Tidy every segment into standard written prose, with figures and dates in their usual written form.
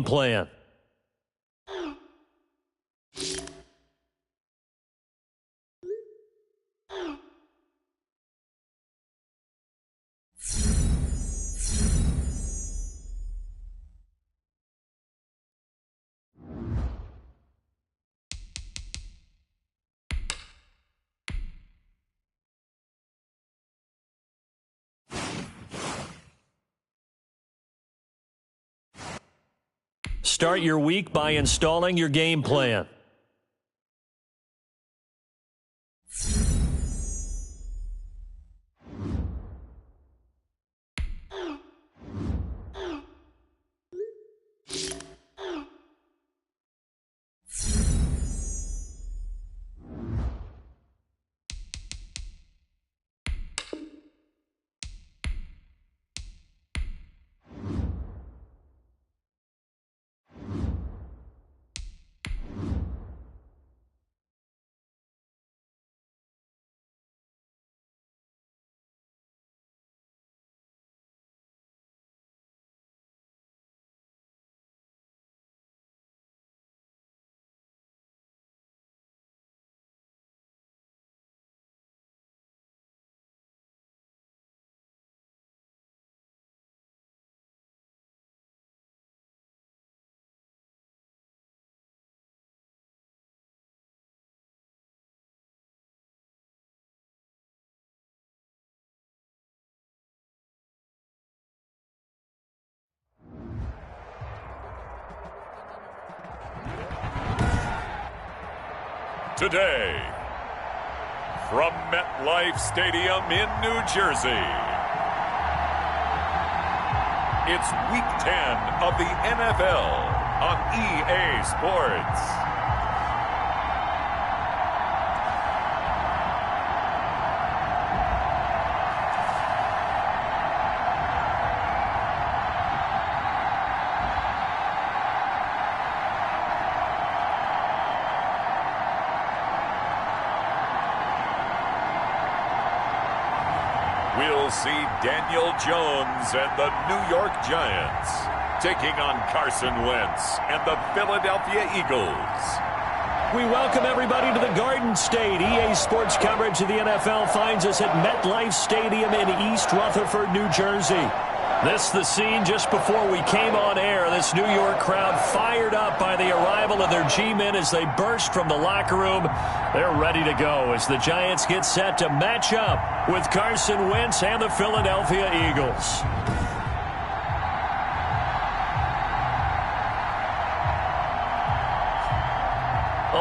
plan. Start your week by installing your game plan. Today, from MetLife Stadium in New Jersey, it's Week 10 of the NFL on EA Sports. We'll see Daniel Jones and the New York Giants taking on Carson Wentz and the Philadelphia Eagles. We welcome everybody to the Garden State. EA Sports coverage of the NFL finds us at MetLife Stadium in East Rutherford, New Jersey. This the scene just before we came on air. This New York crowd fired up by the arrival of their G-men as they burst from the locker room. They're ready to go as the Giants get set to match up with Carson Wentz and the Philadelphia Eagles.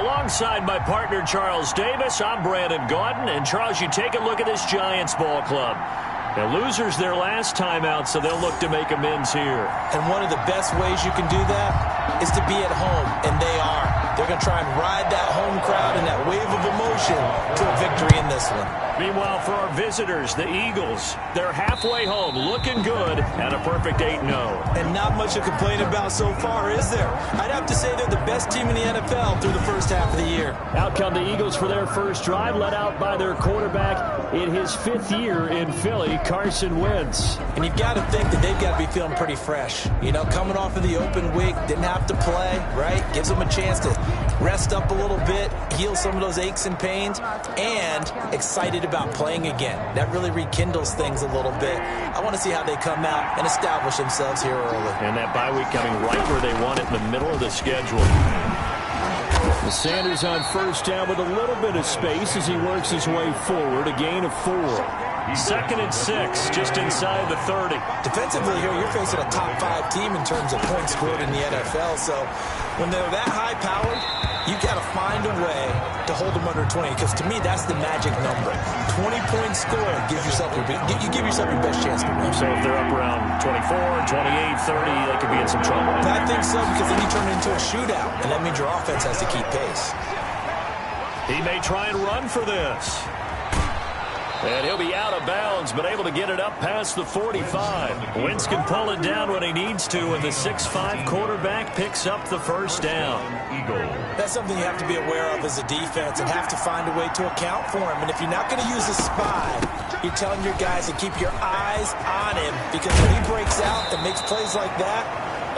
Alongside my partner Charles Davis, I'm Brandon Gaudin. And Charles, you take a look at this Giants ball club. Now, losers their last time out, so they'll look to make amends here. And one of the best ways you can do that is to be at home, and they are. They're going to try and ride that home crowd and that wave of emotion to a victory in this one. Meanwhile, for our visitors, the Eagles, they're halfway home, looking good, at a perfect 8-0. And not much to complain about so far, is there? I'd have to say they're the best team in the NFL through the first half of the year. Out come the Eagles for their first drive, led out by their quarterback in his 5th year in Philly, Carson Wentz. And you've got to think that they've got to be feeling pretty fresh. You know, coming off of the open week, didn't have to play, right? Gives them a chance to rest up a little bit, heal some of those aches and pains, and excited about playing again. That really rekindles things a little bit. I want to see how they come out and establish themselves here early. And that bye week coming right where they want it, in the middle of the schedule. Sanders on first down with a little bit of space as he works his way forward. A gain of 4. 2nd and 6, just inside the 30. Defensively here, you're facing a top 5 team in terms of points scored in the NFL. So when they're that high-powered, you've got to find a way to hold them under 20. Because to me, that's the magic number. 20-point score gives yourself you give yourself your best chance to win. So if they're up around 24, 28, 30, they could be in some trouble. I think so, because then you turn it into a shootout, and that means your offense has to keep pace. He may try and run for this. And he'll be out of bounds, but able to get it up past the 45. Wentz can pull it down when he needs to, and the 6'5" quarterback picks up the first down. That's something you have to be aware of as a defense and have to find a way to account for him. And if you're not going to use a spy, you're telling your guys to keep your eyes on him, because when he breaks out and makes plays like that,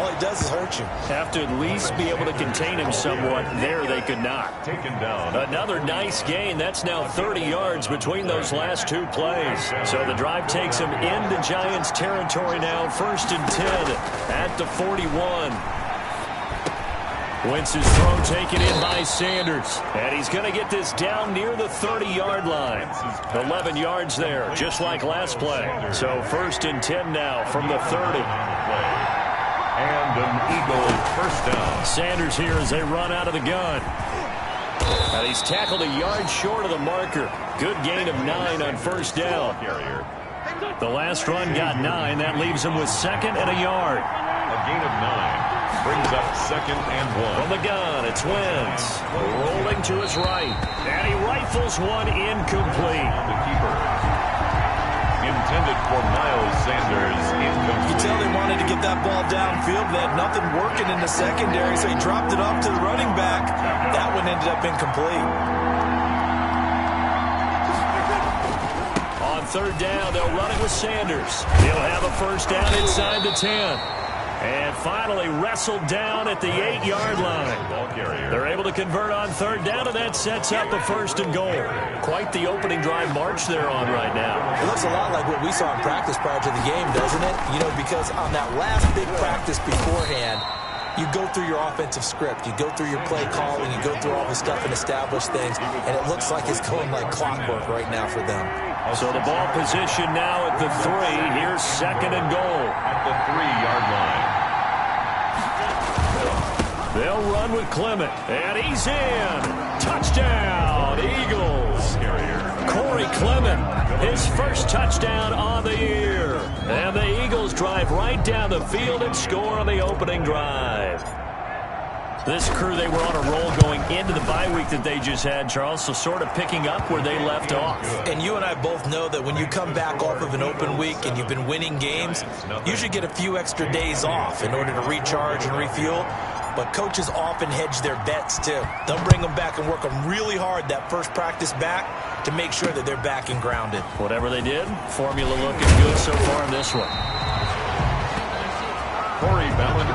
All he does is hurt you. Have to at least be able to contain him somewhat. There they could not. Taken down. Another nice gain. That's now 30 yards between those last two plays. So the drive takes him into Giants territory now. 1st and 10 at the 41. Wentz's throw taken in by Sanders. And he's going to get this down near the 30-yard line. 11 yards there, just like last play. So 1st and 10 now from the 30. And an Eagle first down. Sanders here as they run out of the gun. And he's tackled a yard short of the marker. Good gain of 9 on 1st down. The last run got 9. That leaves him with 2nd and a yard. A gain of 9 brings up 2nd and 1. From the gun, it's Wentz. Rolling to his right. And he rifles one incomplete. The keeper. Intended for Miles Sanders. Incomplete. You tell they wanted to get that ball downfield. They had nothing working in the secondary, so he dropped it off to the running back. That one ended up incomplete. On 3rd down, they'll run it with Sanders. He'll have a 1st down inside the 10. And finally wrestled down at the 8-yard line. They're able to convert on 3rd down, and that sets up a 1st and goal. Quite the opening drive march they're on right now. It looks a lot like what we saw in practice prior to the game, doesn't it? You know, because on that last big practice beforehand, you go through your offensive script. You go through your play calling. You go through all the stuff and establish things. And it looks like it's going like clockwork right now for them. So the ball position now at the 3. Here's 2nd and goal. At the 3-yard line. They'll run with Clement. And he's in. Touchdown, Eagles. Corey Clement, his first touchdown on the year. And the Eagles drive right down the field and score on the opening drive. This crew, they were on a roll going into the bye week that they just had, Charles, so sort of picking up where they left off. And you and I both know that when you come back off of an open week and you've been winning games, you should get a few extra days off in order to recharge and refuel. But coaches often hedge their bets, too. They'll bring them back and work them really hard that first practice back to make sure that they're back and grounded. Whatever they did, formula looking good so far in this one.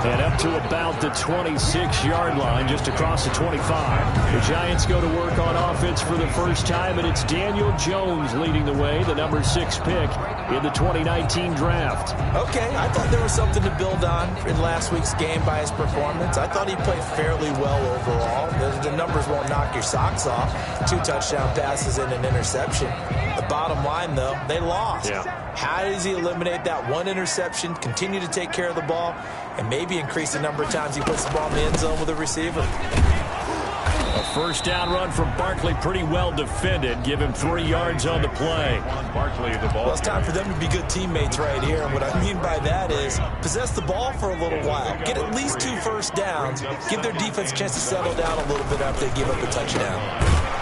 And up to about the 26-yard line, just across the 25. The Giants go to work on offense for the first time, and it's Daniel Jones leading the way, the number 6 pick in the 2019 draft. Okay, I thought there was something to build on in last week's game by his performance. I thought he played fairly well overall. The numbers won't knock your socks off. 2 touchdown passes and an interception. The bottom line, though, they lost. Yeah. How does he eliminate that one interception, continue to take care of the ball, and maybe increase the number of times he puts the ball in the end zone with a receiver? A 1st down run from Barkley, pretty well defended. Give him 3 yards on the play. Well, it's time for them to be good teammates right here. And what I mean by that is possess the ball for a little while. Get at least 2 first downs. Give their defense a chance to settle down a little bit after they give up a touchdown.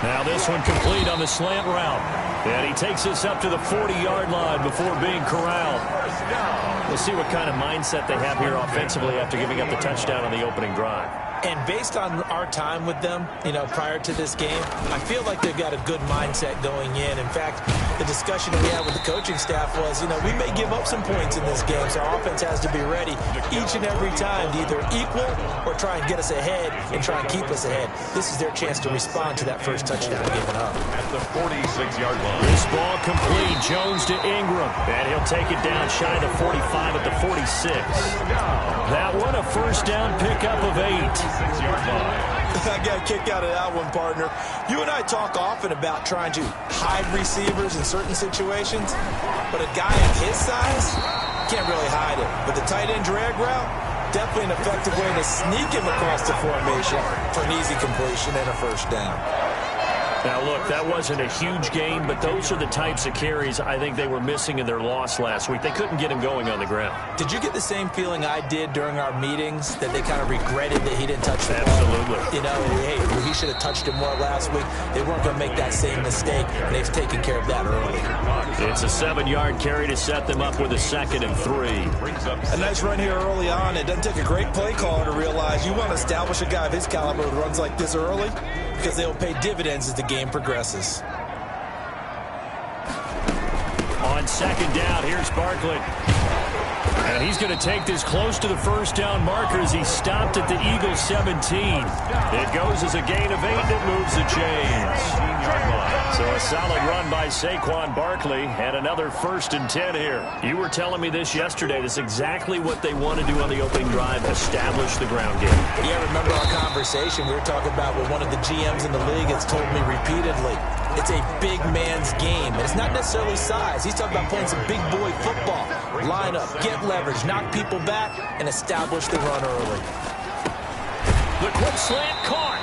Now this one complete on the slant route. And he takes us up to the 40-yard line before being corralled. We'll see what kind of mindset they have here offensively after giving up the touchdown on the opening drive. And based on our time with them, prior to this game, I feel like they've got a good mindset going in. In fact, the discussion we had with the coaching staff was, we may give up some points in this game, so our offense has to be ready each and every time to either equal or try and get us ahead and try and keep us ahead. This is their chance to respond to that first touchdown given up. At the 46-yard line. This ball complete. Jones to Ingram. And he'll take it down shy of the 45 at the 46. That one, a 1st down pickup of 8. 6-yard line. I got a kick out of that one, partner. You and I talk often about trying to hide receivers in certain situations, but a guy of his size can't really hide it. But the tight end drag route, definitely an effective way to sneak him across the formation for an easy completion and a 1st down. Now, look, that wasn't a huge gain, but those are the types of carries I think they were missing in their loss last week. They couldn't get him going on the ground. Did you get the same feeling I did during our meetings, that they kind of regretted that he didn't touch the ball? Absolutely. Hey, he should have touched it more last week. They weren't going to make that same mistake, and they've taken care of that early. It's a 7-yard carry to set them up with a 2nd and 3. A nice run here early on. It doesn't take a great play caller to realize you want to establish a guy of his caliber who runs like this early, because they'll pay dividends as the game progresses. On 2nd down, here's Barkley. And he's going to take this close to the first down marker as he stopped at the Eagles 17. It goes as a gain of 8, and it moves the chains. So a solid run by Saquon Barkley, and another 1st and 10 here. You were telling me this yesterday. This is exactly what they want to do on the opening drive, establish the ground game. Yeah, remember our conversation? We were talking about what one of the GMs in the league has told me repeatedly. It's a big man's game, and it's not necessarily size. He's talking about playing some big boy football. Line up, get leverage, knock people back, and establish the run early. The quick slant caught.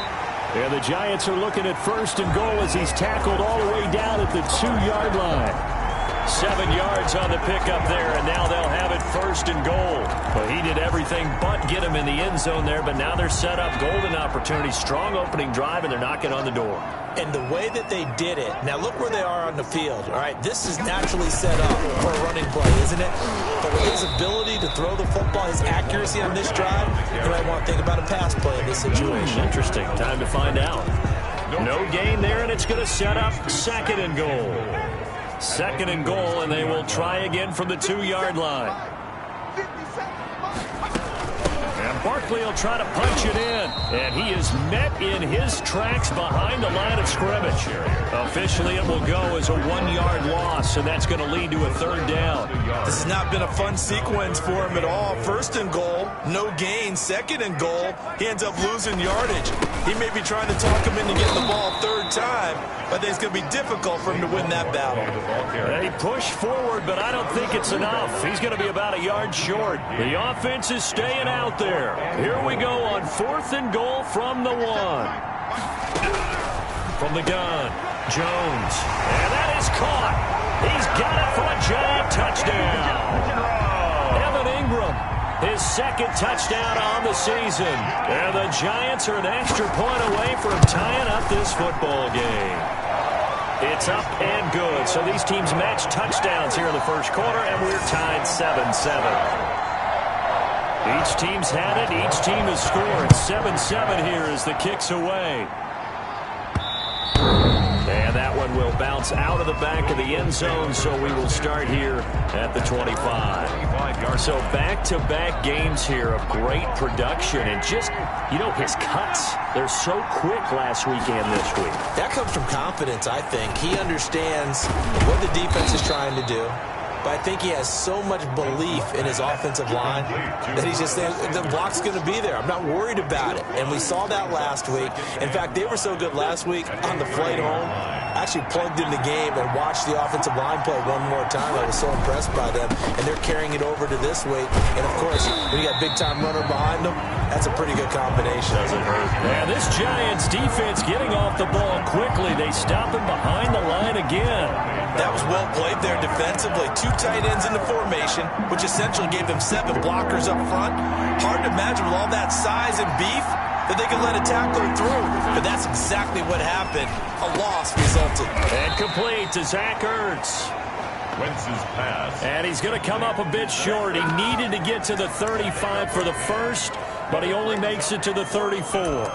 And the Giants are looking at 1st and goal as he's tackled all the way down at the 2-yard line. 7 yards on the pickup there, and now they'll have it 1st and goal. Well, he did everything but get him in the end zone there, but now they're set up. Golden opportunity, strong opening drive, and they're knocking on the door. And the way that they did it, now look where they are on the field. All right, this is naturally set up for a running play, isn't it? But with his ability to throw the football, his accuracy on this drive, you might want to think about a pass play in this situation. Interesting. Time to find out. No gain there, and it's going to set up 2nd and goal. 2nd and goal, and they will try again from the 2-yard line. And Barkley will try to punch it in. And he is met in his tracks behind the line of scrimmage. Officially, it will go as a 1-yard loss, and that's going to lead to a 3rd down. This has not been a fun sequence for him at all. 1st and goal, no gain. 2nd and goal, he ends up losing yardage. He may be trying to talk him into getting the ball 3rd time, but I think it's going to be difficult for him to win that battle. They push forward, but I don't think it's enough. He's going to be about a yard short. The offense is staying out there. Here we go on 4th and goal from the 1. From the gun, Jones. And that is caught. He's got it for a Giant touchdown. Evan Ingram, his 2nd touchdown on the season. And the Giants are an extra point away from tying up this football game. It's up and good. So these teams match touchdowns here in the 1st quarter, and we're tied 7-7. Each team's had it. Each team has scored. 7-7 here as the kick's away. And that one will bounce out of the back of the end zone, so we will start here at the 25. So back-to-back games here of great production, and just, you know, his cuts, they're so quick last week and this week. That comes from confidence, I think. He understands what the defense is trying to do. But I think he has so much belief in his offensive line that he's just saying, the block's going to be there. I'm not worried about it. And we saw that last week. In fact, they were so good last week on the flight home. I actually plugged in the game and watched the offensive line play one more time. I was so impressed by them. And they're carrying it over to this week. And, of course, when you got big-time runner behind them, that's a pretty good combination. Doesn't hurt. And this Giants defense getting off the ball quickly. They stop him behind the line again. That was well played there defensively. 2 tight ends in the formation, which essentially gave them 7 blockers up front. Hard to imagine with all that size and beef that they could let a tackler through. But that's exactly what happened. A loss resulted. And complete to Zach Ertz. Wentz's pass. And he's going to come up a bit short. He needed to get to the 35 for the first, but he only makes it to the 34.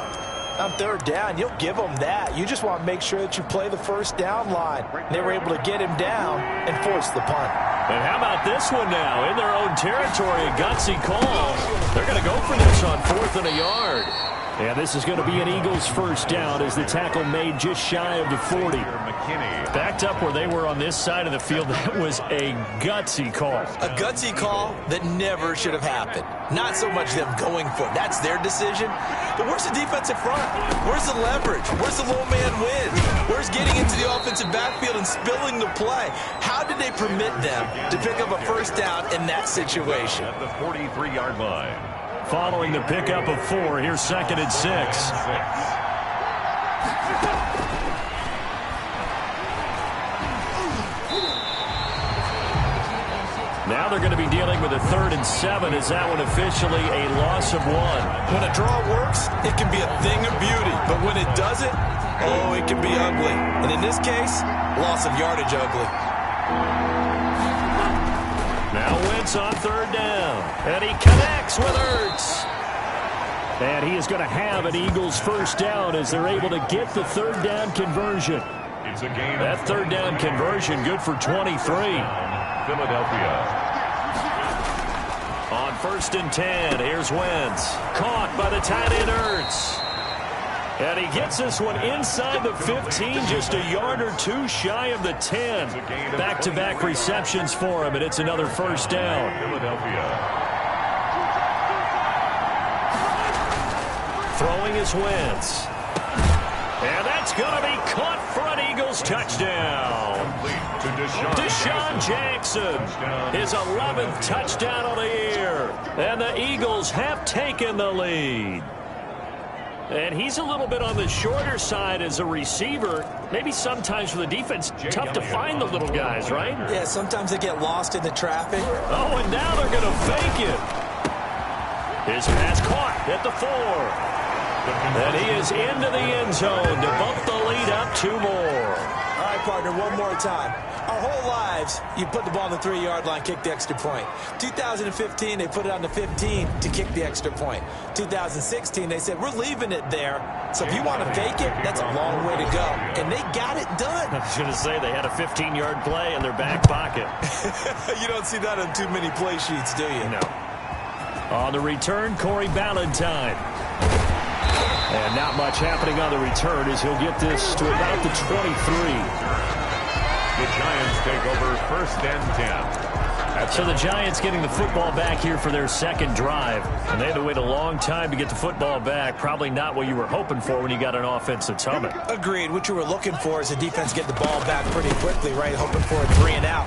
On 3rd down, you'll give them that. You just want to make sure that you play the 1st down line. They were able to get him down and force the punt. And how about this one now? In their own territory, a gutsy call. They're going to go for this on 4th and a yard. And this is going to be an Eagles 1st down as the tackle made just shy of the 40. Backed up where they were on this side of the field. That was a gutsy call. A gutsy call that never should have happened. Not so much them going for it. That's their decision. But where's the defensive front? Where's the leverage? Where's the low man win? Where's getting into the offensive backfield and spilling the play? How did they permit them to pick up a 1st down in that situation? At the 43-yard line. Following the pickup of 4, here's 2nd and 6. Now they're going to be dealing with a 3rd and 7. Is that one officially a loss of 1? When a draw works, it can be a thing of beauty. But when it doesn't, oh, it can be ugly. And in this case, loss of yardage ugly. Now Wentz on 3rd down. And he connects with Ertz. And he is going to have an Eagles 1st down as they're able to get the 3rd down conversion. It's a game. That 3rd down conversion good for 23. Philadelphia. On 1st and 10, here's Wentz. Caught by the tight end Ertz. And he gets this one inside the 15, just a yard or two shy of the 10. Back-to-back receptions for him, and it's another first down. Throwing is Wentz. And that's going to be caught for an Eagles touchdown. Deshaun Jackson, his 11th touchdown of the year. And the Eagles have taken the lead. And he's a little bit on the shorter side as a receiver. Maybe sometimes for the defense, tough to find the little guys, right? Yeah, sometimes they get lost in the traffic. Oh, and now they're going to fake it. His pass caught at the 4. And he is into the end zone to bump the lead up 2 more. All right, partner, one more time. Our whole lives, you put the ball on the 3-yard line, kick the extra point. 2015, they put it on the 15 to kick the extra point. 2016, they said, we're leaving it there. So if you want to fake it, that's a long way to go. And they got it done. I was going to say they had a 15-yard play in their back pocket. You don't see that on too many play sheets, do you? No. On the return, Corey Ballantyne. And not much happening on the return as he'll get this to about the 23. The Giants take over 1st and 10. So the Giants getting the football back here for their second drive. And they had to wait a long time to get the football back. Probably not what you were hoping for when you got an offense that's humming. Agreed. What you were looking for is the defense get the ball back pretty quickly, right? Hoping for a 3 and out.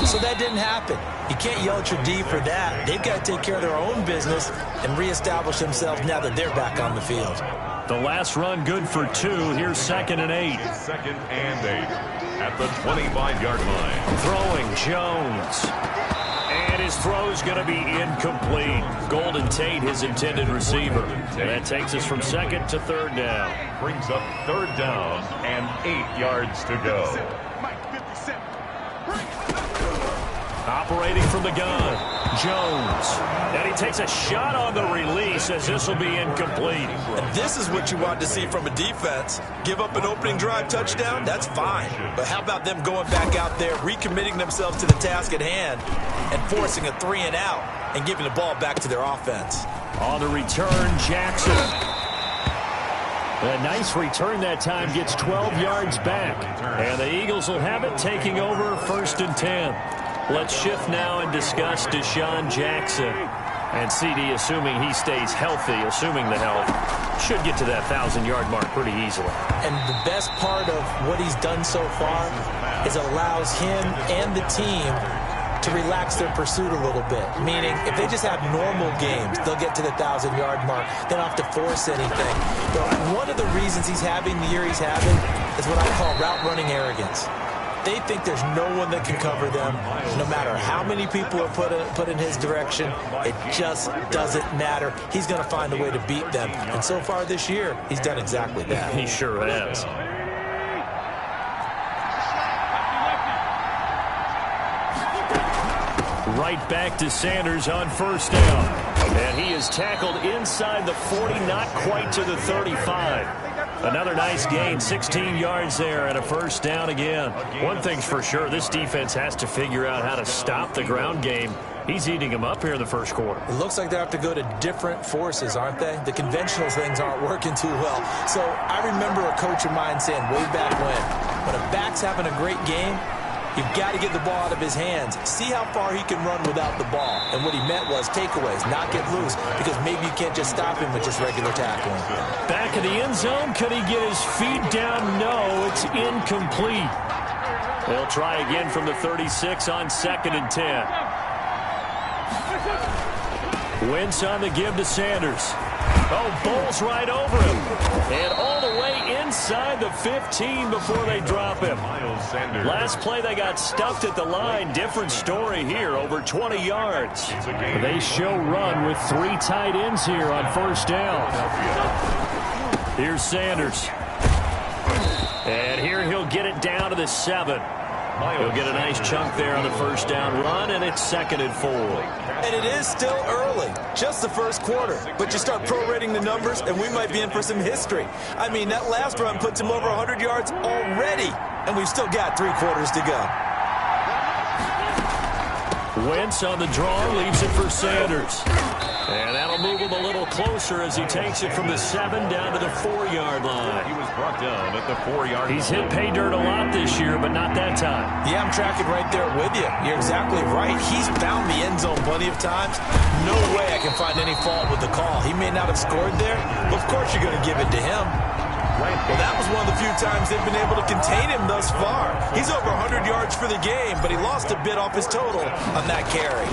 So that didn't happen. You can't yell at your D for that. They've got to take care of their own business and reestablish themselves now that they're back on the field. The last run good for 2. Here's 2nd and 8. 2nd and 8 at the 25-yard line. Throwing Jones. And his throw's going to be incomplete. Golden Tate, his intended receiver. And that takes us from 2nd to 3rd down. Brings up 3rd down and 8 yards to go. Operating from the gun, Jones. And he takes a shot on the release as this will be incomplete. And this is what you want to see from a defense. Give up an opening drive touchdown, that's fine. But how about them going back out there, recommitting themselves to the task at hand, and forcing a 3 and out, and giving the ball back to their offense. On the return, Jackson. A nice return that time, gets 12 yards back. And the Eagles will have it, taking over 1st and 10. Let's shift now and discuss Deshaun Jackson. And CD, assuming he stays healthy, assuming the health, should get to that 1,000-yard mark pretty easily. And the best part of what he's done so far is it allows him and the team to relax their pursuit a little bit. Meaning, if they just have normal games, they'll get to the 1,000-yard mark. They don't have to force anything. But one of the reasons he's having the year he's having is what I call route-running arrogance. They think there's no one that can cover them. No matter how many people are put in his direction, it just doesn't matter. He's going to find a way to beat them. And so far this year, he's done exactly that. He sure has. Right back to Sanders on 1st down. And he is tackled inside the 40, not quite to the 35. Another nice gain, 16 yards there and a 1st down again. One thing's for sure, this defense has to figure out how to stop the ground game. He's eating them up here in the 1st quarter. It looks like they have to go to different forces, aren't they? The conventional things aren't working too well. So I remember a coach of mine saying way back when a back's having a great game, you've got to get the ball out of his hands. See how far he can run without the ball. And what he meant was takeaways, not get loose, because maybe you can't just stop him with just regular tackling. Back of the end zone, could he get his feet down? No, it's incomplete. They'll try again from the 36 on 2nd and 10. Wentz on the give to Sanders. Oh, bowls right over him. And all the way inside the 15 before they drop him. Last play, they got stuffed at the line. Different story here, over 20 yards. They show run with 3 tight ends here on 1st down. Here's Sanders. And here he'll get it down to the 7. He'll get a nice chunk there on the 1st down run, and it's 2nd and 4. And it is still early, just the 1st quarter. But you start prorating the numbers, and we might be in for some history. I mean, that last run puts him over 100 yards already, and we've still got 3 quarters to go. Wentz on the draw, leaves it for Sanders. And that'll move him a little closer as he takes it from the 7 down to the 4-yard line. He was brought down at the 4-yard line. He's hit pay dirt a lot this year, but not that time. Yeah, I'm tracking right there with you. You're exactly right. He's found the end zone plenty of times. No way I can find any fault with the call. He may not have scored there, but of course you're going to give it to him. Well, that was one of the few times they've been able to contain him thus far. He's over 100 yards for the game, but he lost a bit off his total on that carry.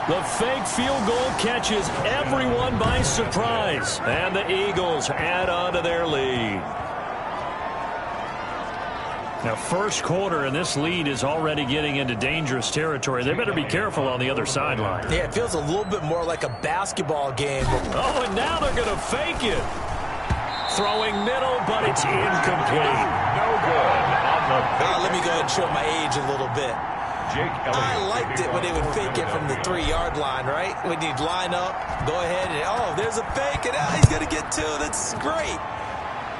The fake field goal catches everyone by surprise, and the Eagles add on to their lead. Now, first quarter, and this lead is already getting into dangerous territory. They better be careful on the other sideline. Yeah, it feels a little bit more like a basketball game. Oh, and now they're going to fake it. Throwing middle, but it's incomplete. No good on the fake. Let me go ahead and show my age a little bit. I liked it when they would fake it from the 3-yard line, right? When you'd line up, go ahead, and oh, there's a fake, and he's going to get 2. That's great.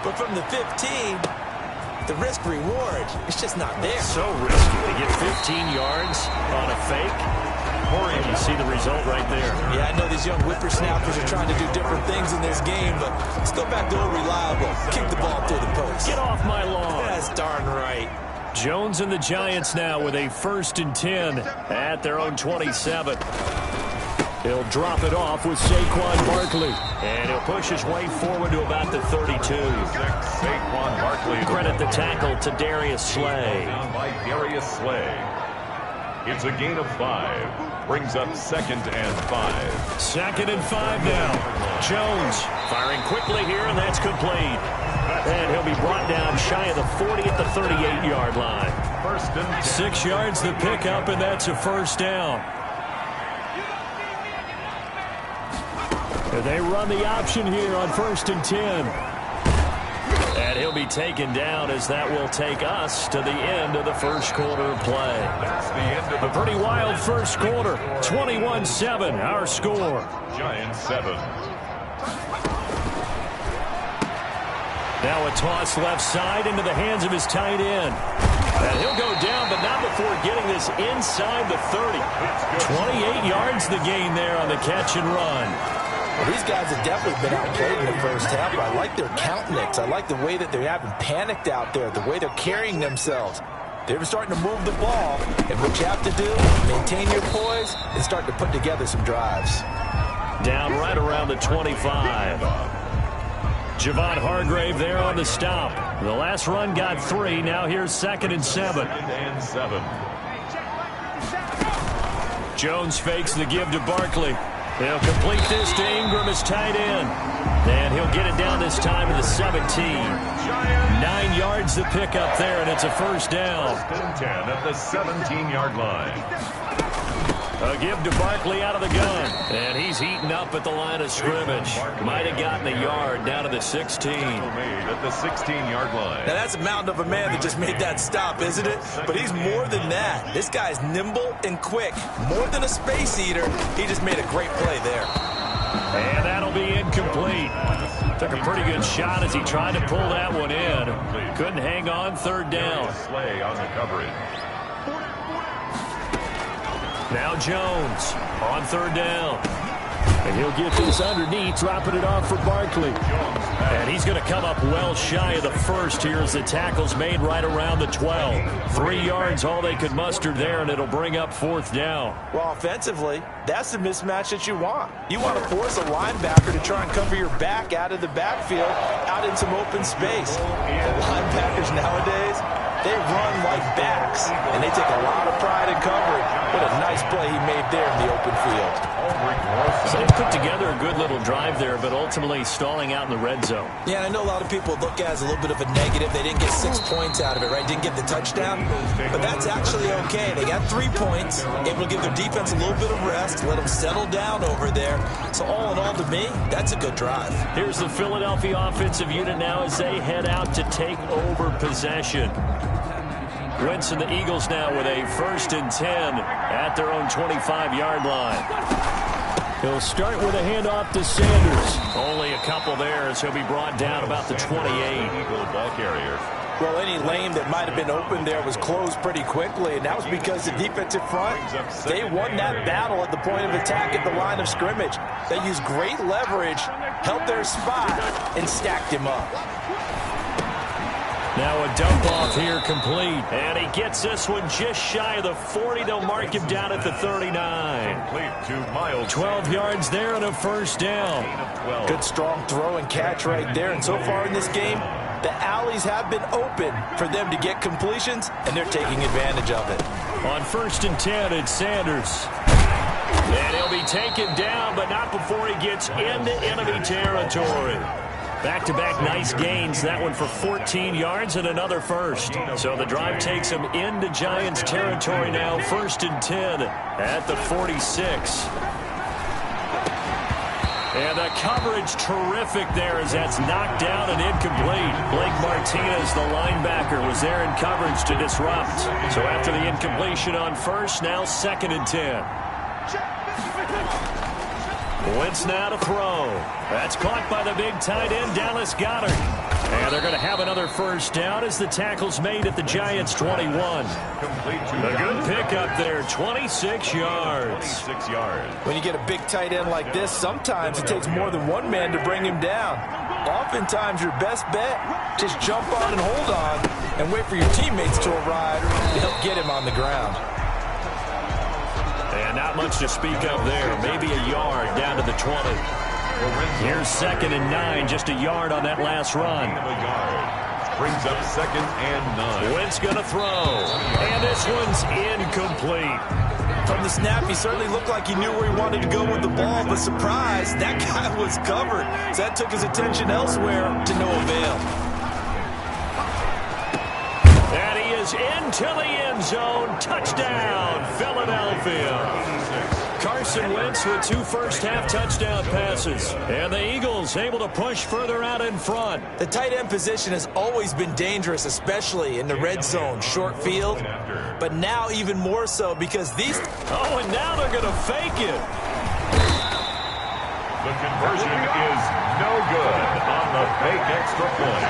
But from the 15, the risk-reward, it's just not there. So risky to get 15 yards on a fake. And you see the result right there. Yeah, I know these young whippersnappers are trying to do different things in this game, but let's go back to old reliable. Kick the ball through the post. Get off my lawn. That's darn right. Jones and the Giants now with a 1st and 10 at their own 27. He'll drop it off with Saquon Barkley. And he'll push his way forward to about the 32. Saquon Barkley. Credit the tackle to Darius Slay. Down by Darius Slay. It's a gain of 5. Brings up 2nd and 5. 2nd and 5 now. Jones firing quickly here, and that's complete. And he'll be brought down shy of the 40 at the 38-yard line. 1st and 10. 6 yards the pickup, and that's a first down. They run the option here on 1st and 10. And he'll be taken down as that will take us to the end of the first quarter of play. That's the end of A pretty wild first quarter. 21-7, our score. Giants 7. Now a toss left side into the hands of his tight end. And he'll go down, but not before getting this inside the 30. 28 yards the gain there on the catch and run. Well, these guys have definitely been outplayed in the first half, but I like their countenance. I like the way that they haven't panicked out there, the way they're carrying themselves. They're starting to move the ball, and what you have to do, maintain your poise and start to put together some drives. Down right around the 25. Javon Hargrave there on the stop. The last run got 3. Now here's 2nd and 7. 2nd and 7. Jones fakes the give to Barkley. He'll complete this to Ingram as tight end. And he'll get it down this time to the 17. 9 yards the pickup there, and it's a first down. 1st and 10 at the 17-yard line. A give to Barkley out of the gun. And he's heating up at the line of scrimmage. Might have gotten a yard down to the 16. Made at the 16-yard line. Now that's a mountain of a man that just made that stop, isn't it? But he's more than that. This guy's nimble and quick. More than a space eater. He just made a great play there. And that'll be incomplete. Took a pretty good shot as he tried to pull that one in. Couldn't hang on. 3rd down. Slay on the coverage. Now Jones on 3rd down. And he'll get this underneath, dropping it off for Barkley. And he's going to come up well shy of the 1st here as the tackle's made right around the 12. 3 yards, all they could muster there, and it'll bring up 4th down. Well, offensively, that's the mismatch that you want. You want to force a linebacker to try and cover your back out of the backfield, out in some open space. The linebackers nowadays, they run like backs, and they take a lot of pride in covering. What a nice play he made there in the open field. So they put together a good little drive there, but ultimately stalling out in the red zone. Yeah, and I know a lot of people look at it as a little bit of a negative. They didn't get 6 points out of it, right? Didn't get the touchdown. But that's actually okay. They got 3 points. Able to give their defense a little bit of rest, let them settle down over there. So all in all, to me, that's a good drive. Here's the Philadelphia offensive unit now as they head out to take over possession. Wentz and the Eagles now with a 1st and 10 at their own 25-yard line. He'll start with a handoff to Sanders. Only a couple there as he'll be brought down about the 28. Eagle ball carrier. Well, any lane that might have been open there was closed pretty quickly, and that was because the defensive front, they won that battle at the point of attack at the line of scrimmage. They used great leverage, held their spot, and stacked him up. Now a dump off here complete. And he gets this one just shy of the 40. They'll mark him down at the 39. 12 yards there and a first down. Good strong throw and catch right there. And so far in this game, the alleys have been open for them to get completions, and they're taking advantage of it. On 1st and 10, it's Sanders. And he'll be taken down, but not before he gets into enemy territory. Back-to-back nice gains. That one for 14 yards and another first. So the drive takes him into Giants territory now. 1st and 10 at the 46. And the coverage terrific there as that's knocked down and incomplete. Blake Martinez, the linebacker, was there in coverage to disrupt. So after the incompletion on first, now 2nd and 10. Wentz now to throw. That's caught by the big tight end, Dallas Goedert. And they're going to have another first down as the tackle's made at the Giants' 21. A good pickup there, 26 yards. When you get a big tight end like this, sometimes it takes more than one man to bring him down. Oftentimes, your best bet, just jump on and hold on and wait for your teammates to arrive to help get him on the ground. And not much to speak of there. Maybe a yard down to the 20. Here's 2nd and 9, just a yard on that last run. Brings up 2nd and 9. Wentz going to throw. And this one's incomplete. From the snap, he certainly looked like he knew where he wanted to go with the ball, but surprise, that guy was covered. So that took his attention elsewhere to no avail. And he is into the end zone. Touchdown, Philadelphia. Carson Wentz with 2 first-half touchdown passes. And the Eagles able to push further out in front. The tight end position has always been dangerous, especially in the red zone, short field. But now even more so because these... Oh, and now they're going to fake it. The conversion is no good on the fake extra point.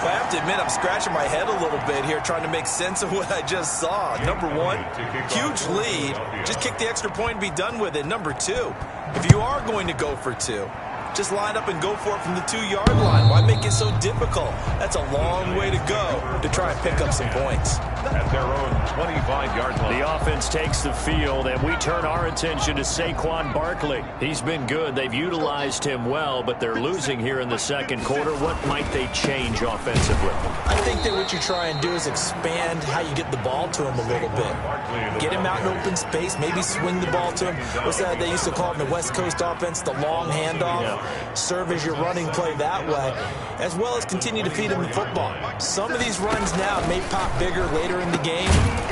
I have to admit, I'm scratching my head a little bit here trying to make sense of what I just saw. Number one, huge lead. Just kick the extra point and be done with it. Number two, if you are going to go for 2, just line up and go for it from the 2-yard line. Why make it so difficult? That's a long way to go to try and pick up some points. At their own 25-yard line. The offense takes the field, and we turn our attention to Saquon Barkley. He's been good. They've utilized him well, but they're losing here in the second quarter. What might they change offensively? I think that what you try and do is expand how you get the ball to him a little bit. Get him out in open space, maybe swing the ball to him. What's that they used to call it in the West Coast offense, the long handoff? Yeah. Serve as your running play that way, as well as continue to feed him the football. Some of these runs now may pop bigger later in the game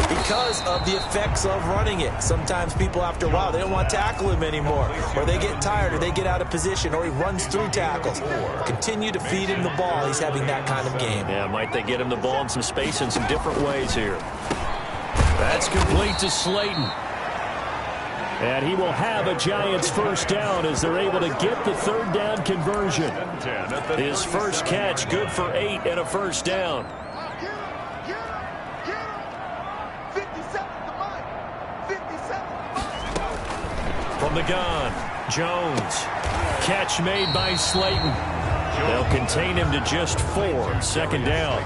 because of the effects of running it. Sometimes people, after a while, they don't want to tackle him anymore, or they get tired, or they get out of position, or he runs through tackles. Continue to feed him the ball. He's having that kind of game. Yeah, might they get him the ball in some space in some different ways here. That's complete to Slayton. And he will have a Giants first down as they're able to get the 3rd down conversion. His first catch, good for 8 and a first down. From the gun, Jones. Catch made by Slayton. They'll contain him to just 4, 2nd down.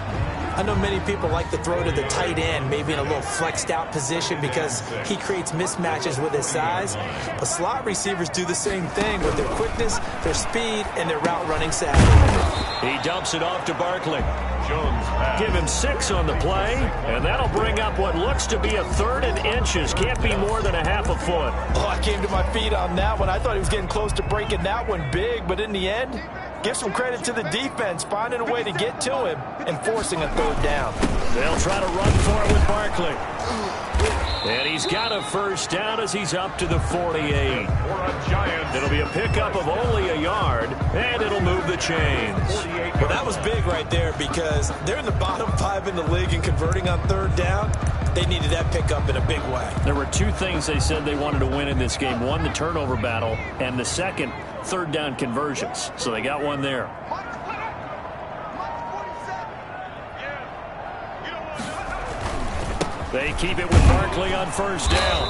I know many people like to throw to the tight end, maybe in a little flexed out position because he creates mismatches with his size. But slot receivers do the same thing with their quickness, their speed, and their route running savvy. He dumps it off to Barkley. Jones give him 6 on the play, and that'll bring up what looks to be a 3rd and inches. Can't be more than a half a foot. Oh, I came to my feet on that one. I thought he was getting close to breaking that one big, but in the end, give some credit to the defense, finding a way to get to him and forcing a 3rd down. They'll try to run for it with Barkley. And he's got a first down as he's up to the 48. It'll be a pickup of only a yard, and it'll move the chains. Well, that was big right there because they're in the bottom 5 in the league and converting on 3rd down. They needed that pickup in a big way. There were 2 things they said they wanted to win in this game. One, the turnover battle, and the second, 3rd down conversions. So they got one there. They keep it with Barkley on first down.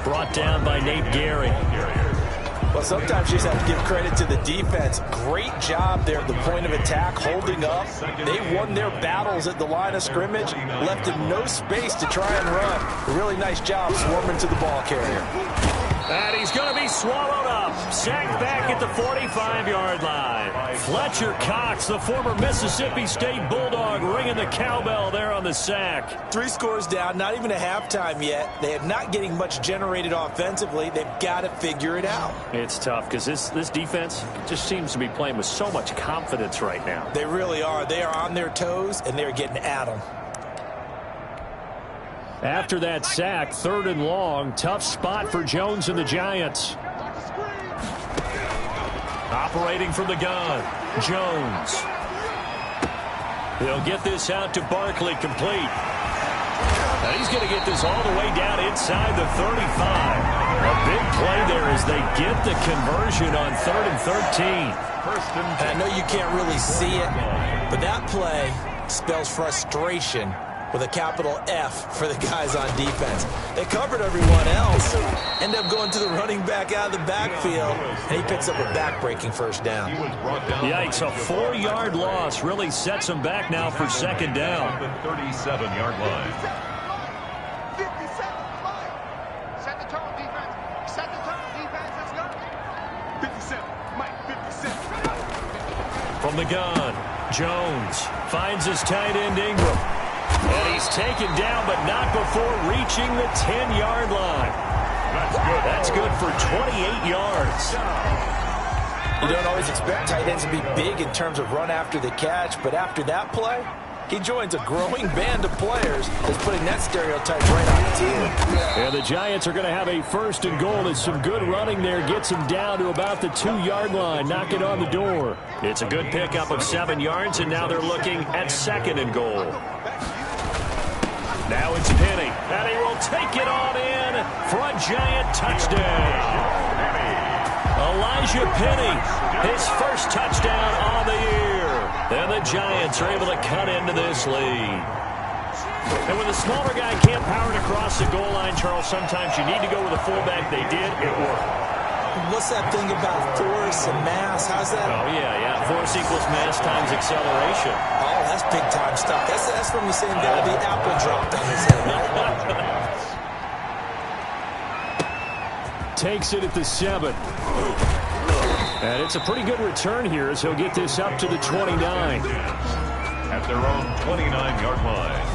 Brought down by Nate Gary. Well, sometimes you just have to give credit to the defense. Great job there at the point of attack, holding up. They won their battles at the line of scrimmage, left them no space to try and run. A really nice job swarming to the ball carrier. And he's going to be swallowed up. Sacked back at the 45-yard line. Fletcher Cox, the former Mississippi State Bulldog, ringing the cowbell there on the sack. 3 scores down, not even a halftime yet. They are not getting much generated offensively. They've got to figure it out. It's tough because this defense just seems to be playing with so much confidence right now. They really are. They are on their toes, and they're getting at them. After that sack, 3rd and long, tough spot for Jones and the Giants. Operating from the gun, Jones. They'll get this out to Barkley, complete. Now he's going to get this all the way down inside the 35. A big play there as they get the conversion on 3rd and 13. And I know you can't really see it, but that play spells frustration with a capital F for the guys on defense. They covered everyone else, end up going to the running back out of the backfield, and he picks up a back-breaking first down. Yikes, a 4-yard loss really sets him back now for 2nd down. The 37-yard line. 57, set the tone, defense. Set the tone, defense. Let's go. 57, Mike, 57. From the gun, Jones finds his tight end Ingram. And he's taken down, but not before reaching the 10-yard line. That's good for 28 yards. You don't always expect tight ends to be big in terms of run after the catch, but after that play, he joins a growing band of players that's putting that stereotype right on its ear. And the Giants are going to have a 1st and goal. As some good running there gets him down to about the 2-yard line, knocking on the door. It's a good pickup of 7 yards, and now they're looking at 2nd and goal. Now it's Penny, and he will take it on in for a Giant touchdown. Elijah Penny, his first touchdown on the year. And the Giants are able to cut into this lead. And when the smaller guy can't power it across the goal line, Charles, sometimes you need to go with a fullback. They did. It worked. What's that thing about force and mass? How's that? Oh, yeah. Force equals mass times acceleration. Oh, that's big-time stuff. That's from the same guy the apple dropped on his head, right? Takes it at the 7. And it's a pretty good return here as he'll get this up to the 29. At their own 29-yard line.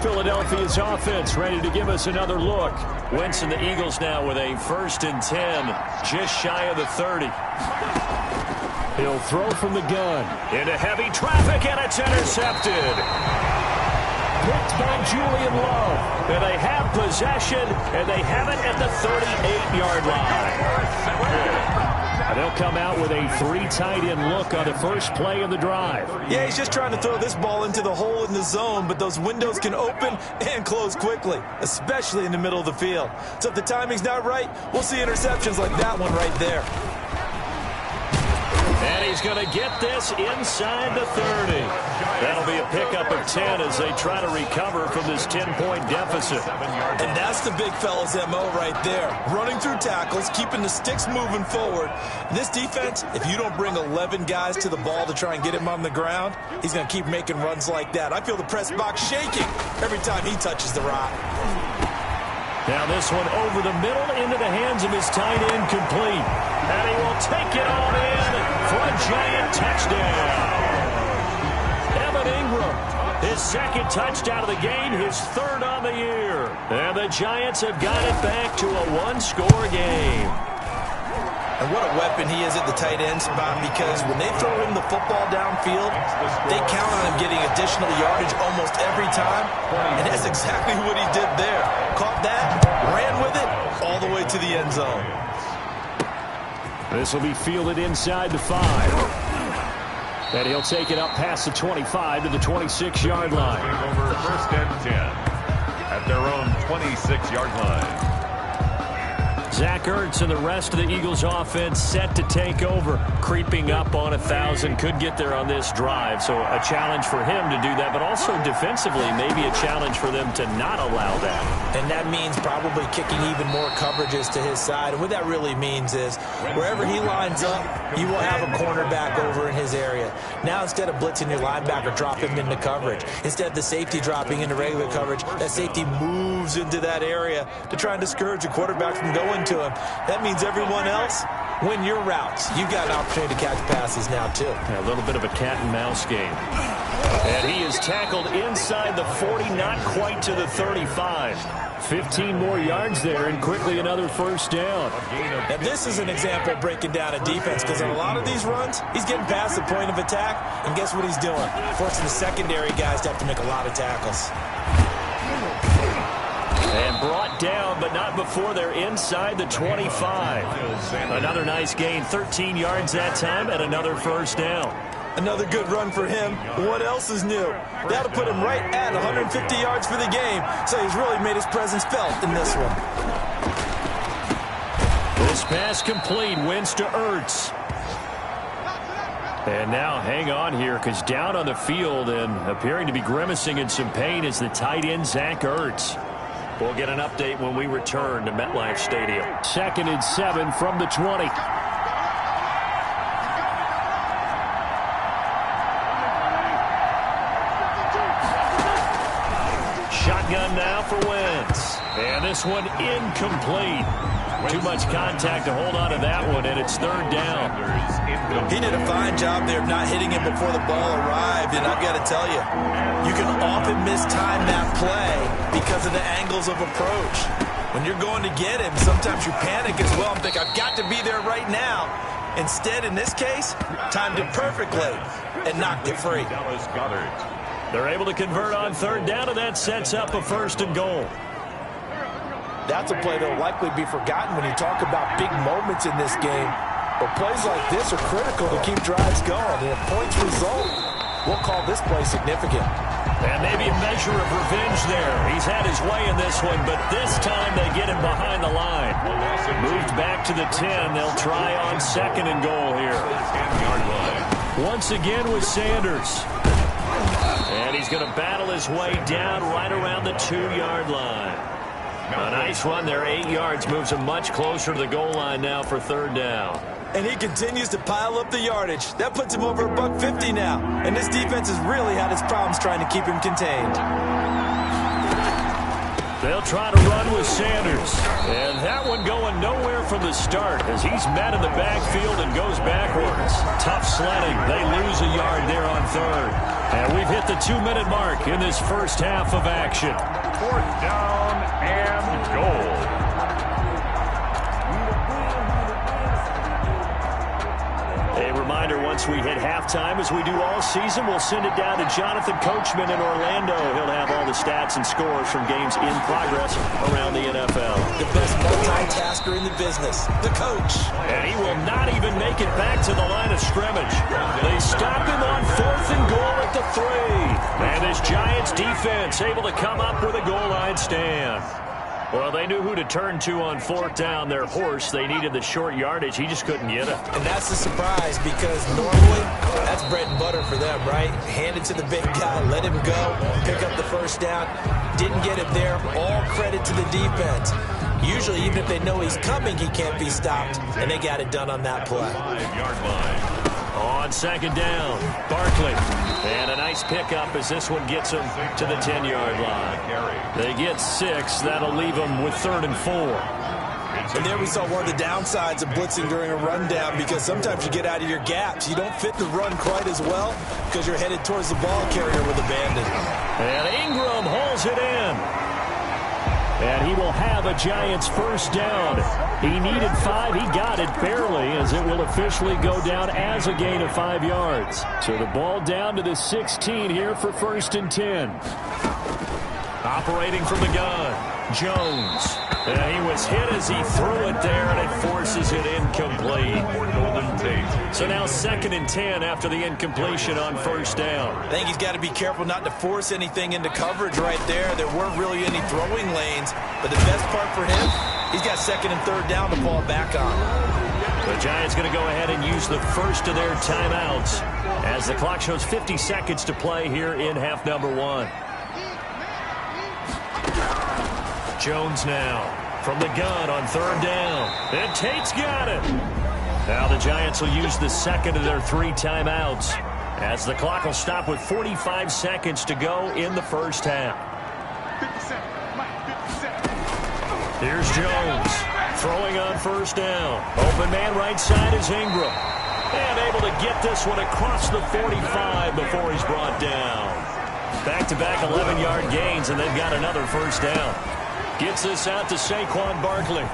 Philadelphia's offense ready to give us another look. Wentz and the Eagles now with a 1st and 10, just shy of the 30. He'll throw from the gun. Into heavy traffic, and it's intercepted. Picked by Julian Love. And they have possession, and they have it at the 38-yard line. And they'll come out with a 3 tight end look on the first play of the drive. Yeah, he's just trying to throw this ball into the hole in the zone, but those windows can open and close quickly, especially in the middle of the field. So if the timing's not right, we'll see interceptions like that one right there. And he's going to get this inside the 30. That'll be a pickup of 10 as they try to recover from this 10-point deficit. And that's the big fella's MO right there. Running through tackles, keeping the sticks moving forward. This defense, if you don't bring 11 guys to the ball to try and get him on the ground, he's going to keep making runs like that. I feel the press box shaking every time he touches the rock. Now this one over the middle into the hands of his tight end, complete. And he will take it on in for a Giant touchdown. Evan Ingram, his 2nd touchdown of the game, his 3rd on the year. And the Giants have got it back to a 1-score game. And what a weapon he is at the tight end spot, because when they throw him the football downfield, they count on him getting additional yardage almost every time. And that's exactly what he did there. Caught that, ran with it, all the way to the end zone. This will be fielded inside the 5. And he'll take it up past the 25 to the 26-yard line. Over 1st and 10 at their own 26-yard line. Zach Ertz and the rest of the Eagles offense set to take over. Creeping up on 1,000. Could get there on this drive. So a challenge for him to do that, but also defensively maybe a challenge for them to not allow that. And that means probably kicking even more coverages to his side. And what that really means is wherever he lines up, you will have a cornerback over in his area. Now instead of blitzing your linebacker, drop him into coverage. Instead of the safety dropping into regular coverage, that safety moves into that area to try and discourage the quarterback from going to him. That means everyone else, win your routes. You've got an opportunity to catch passes now, too. A little bit of a cat and mouse game. And he is tackled inside the 40, not quite to the 35. 15 more yards there, and quickly another first down. Now, this is an example of breaking down a defense, because on a lot of these runs, he's getting past the point of attack, and guess what he's doing? Forcing the secondary guys to have to make a lot of tackles. And brought down, but not before they're inside the 25. Another nice gain, 13 yards that time, and another first down. Another good run for him. What else is new? That'll put him right at 150 yards for the game, so he's really made his presence felt in this one. This pass complete, wins to Ertz. And now hang on here, because down on the field and appearing to be grimacing in some pain is the tight end, Zach Ertz. We'll get an update when we return to MetLife Stadium. 2nd and 7 from the 20. Shotgun now for Wentz. And this one incomplete. Too much contact to hold on to that one, and it's 3rd down. He did a fine job there of not hitting him before the ball arrived, and I've got to tell you, you can often mistime that play because of the angles of approach. When you're going to get him, sometimes you panic as well and think, I've got to be there right now. Instead, in this case, timed it perfectly and knocked it free. They're able to convert on 3rd down, and that sets up a 1st and goal. That's a play that will likely be forgotten when you talk about big moments in this game. But plays like this are critical to keep drives going. And if points result, we'll call this play significant. And maybe a measure of revenge there. He's had his way in this one, but this time they get him behind the line. Moved back to the 10. They'll try on 2nd and goal here. Once again with Sanders. And he's going to battle his way down right around the 2-yard line. A nice run there, 8 yards, moves him much closer to the goal line now for 3rd down. And he continues to pile up the yardage. That puts him over $150 now. And this defense has really had its problems trying to keep him contained. They'll try to run with Sanders. And that one going nowhere from the start as he's met in the backfield and goes backwards. Tough sledding. They lose a yard there on 3rd. And we've hit the 2-minute mark in this first half of action. 4th down and goal. A reminder, once we hit halftime, as we do all season, we'll send it down to Jonathan Coachman in Orlando. He'll have all the stats and scores from games in progress around the NFL. The best multitasker in the business, the coach. And he will not even make it back to the line of scrimmage. They stop him on 4th and goal at the 3. And this Giants defense able to come up with a goal line stand. Well, they knew who to turn to on 4th down. Their horse, they needed the short yardage. He just couldn't get it. And that's a surprise because normally that's bread and butter for them, right? Hand it to the big guy, let him go, pick up the first down. Didn't get it there. All credit to the defense. Usually, even if they know he's coming, he can't be stopped. And they got it done on that play. 5-yard line. On 2nd down, Barkley. And a nice pickup as this one gets him to the 10-yard line. They get 6. That'll leave them with 3rd and 4. And there we saw one of the downsides of blitzing during a rundown because sometimes you get out of your gaps. You don't fit the run quite as well because you're headed towards the ball carrier with abandon. And Ingram holds it in. And he will have a Giants first down. He needed 5. He got it barely as it will officially go down as a gain of 5 yards. So the ball down to the 16 here for 1st and 10. Operating from the gun, Jones. And he was hit as he threw it there, and it forces it incomplete. So now 2nd and 10 after the incompletion on 1st down. I think he's got to be careful not to force anything into coverage right there. There weren't really any throwing lanes, but the best part for him, He's got second and third down to fall back on. The Giants going to go ahead and use the first of their timeouts as the clock shows 50 seconds to play here in half number 1. Jones now from the gun on third down. And Tate's got it. Now the Giants will use the second of their 3 timeouts as the clock will stop with 45 seconds to go in the first half. 57. Mike, 57. Here's Jones throwing on first down. Open man right side is Ingram. And able to get this one across the 45 before he's brought down. Back-to-back 11-yard gains, and they've got another first down. Gets this out to Saquon Barkley.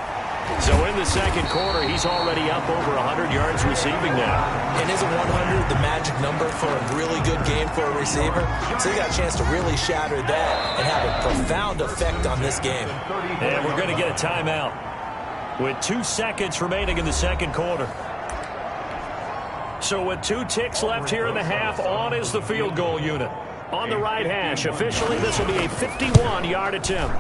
So in the second quarter, he's already up over 100 yards receiving now. And isn't 100 the magic number for a really good game for a receiver? So he got a chance to really shatter that and have a profound effect on this game. And we're going to get a timeout with 2 seconds remaining in the second quarter. So with 2 ticks left here in the half, on is the field goal unit. On the right hash, officially this will be a 51-yard attempt.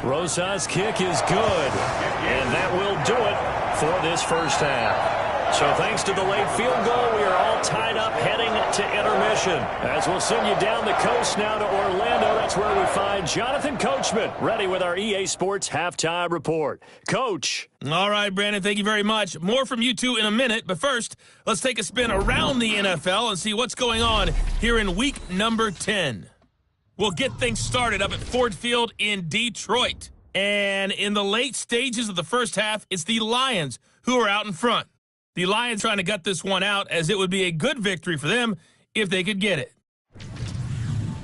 Rosa's kick is good, and that will do it for this first half. So thanks to the late field goal, we are all tied up heading to intermission. As we'll send you down the coast now to Orlando, that's where we find Jonathan Coachman, ready with our EA Sports Halftime Report. Coach. All right, Brandon, thank you very much. More from you two in a minute, but first, let's take a spin around the NFL and see what's going on here in week number 10. We'll get things started up at Ford Field in Detroit. And in the late stages of the first half, it's the Lions who are out in front. The Lions trying to gut this one out, as it would be a good victory for them if they could get it.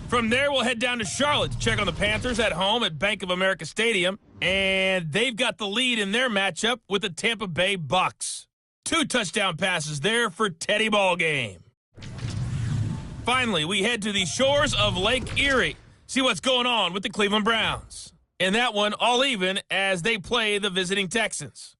From there, we'll head down to Charlotte to check on the Panthers at home at Bank of America Stadium. And they've got the lead in their matchup with the Tampa Bay Bucks. 2 touchdown passes there for Teddy Ballgame. Finally, we head to the shores of Lake Erie. See what's going on with the Cleveland Browns. And that one all even as they play the visiting Texans.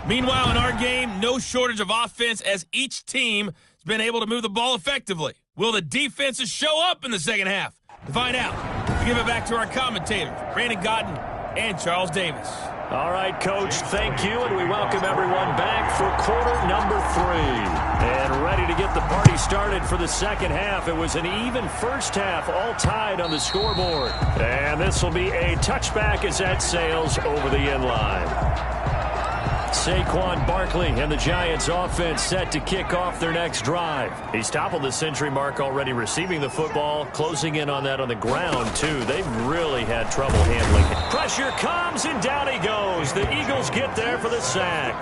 Meanwhile, in our game, no shortage of offense as each team has been able to move the ball effectively. Will the defenses show up in the second half? To find out, we give it back to our commentators, Brandon Godden and Charles Davis. All right, Coach, thank you, and we welcome everyone back for quarter number 3. And ready to get the party started for the second half. It was an even first half, all tied on the scoreboard. And this will be a touchback as that sails over the end line. Saquon Barkley and the Giants offense set to kick off their next drive. He's toppled the century mark already receiving the football, closing in on that on the ground, too. They've really had trouble handling it. Pressure comes, and down he goes. The Eagles get there for the sack.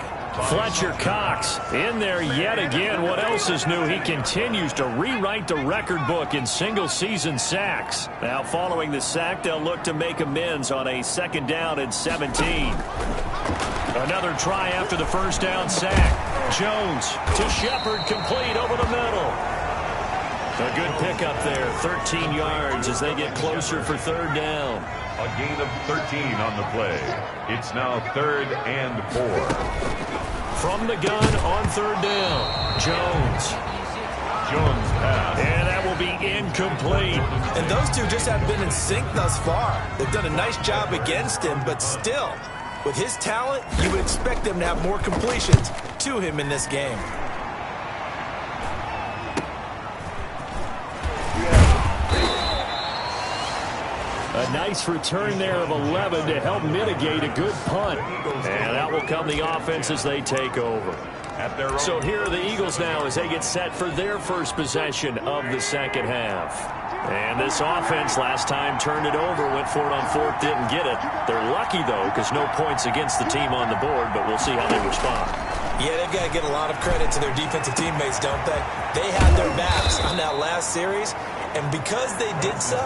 Fletcher Cox in there yet again. What else is new? He continues to rewrite the record book in single-season sacks. Now, following the sack, they'll look to make amends on a 2nd down and 17. Another try after the first down sack. Jones to Shepard, complete over the middle. A good pickup there, 13 yards as they get closer for 3rd down. A gain of 13 on the play. It's now 3rd and 4. From the gun on 3rd down, Jones pass. And that will be incomplete. And those two just haven't been in sync thus far. They've done a nice job against him, but still, with his talent, you would expect them to have more completions to him in this game. A nice return there of 11 to help mitigate a good punt. And that will come the offense as they take over. So here are the Eagles now as they get set for their first possession of the second half. And this offense last time turned it over, went for it on 4th, didn't get it. They're lucky, though, because no points against the team on the board, but we'll see how they respond. Yeah, they've got to get a lot of credit to their defensive teammates, don't they? They had their backs on that last series, and because they did so,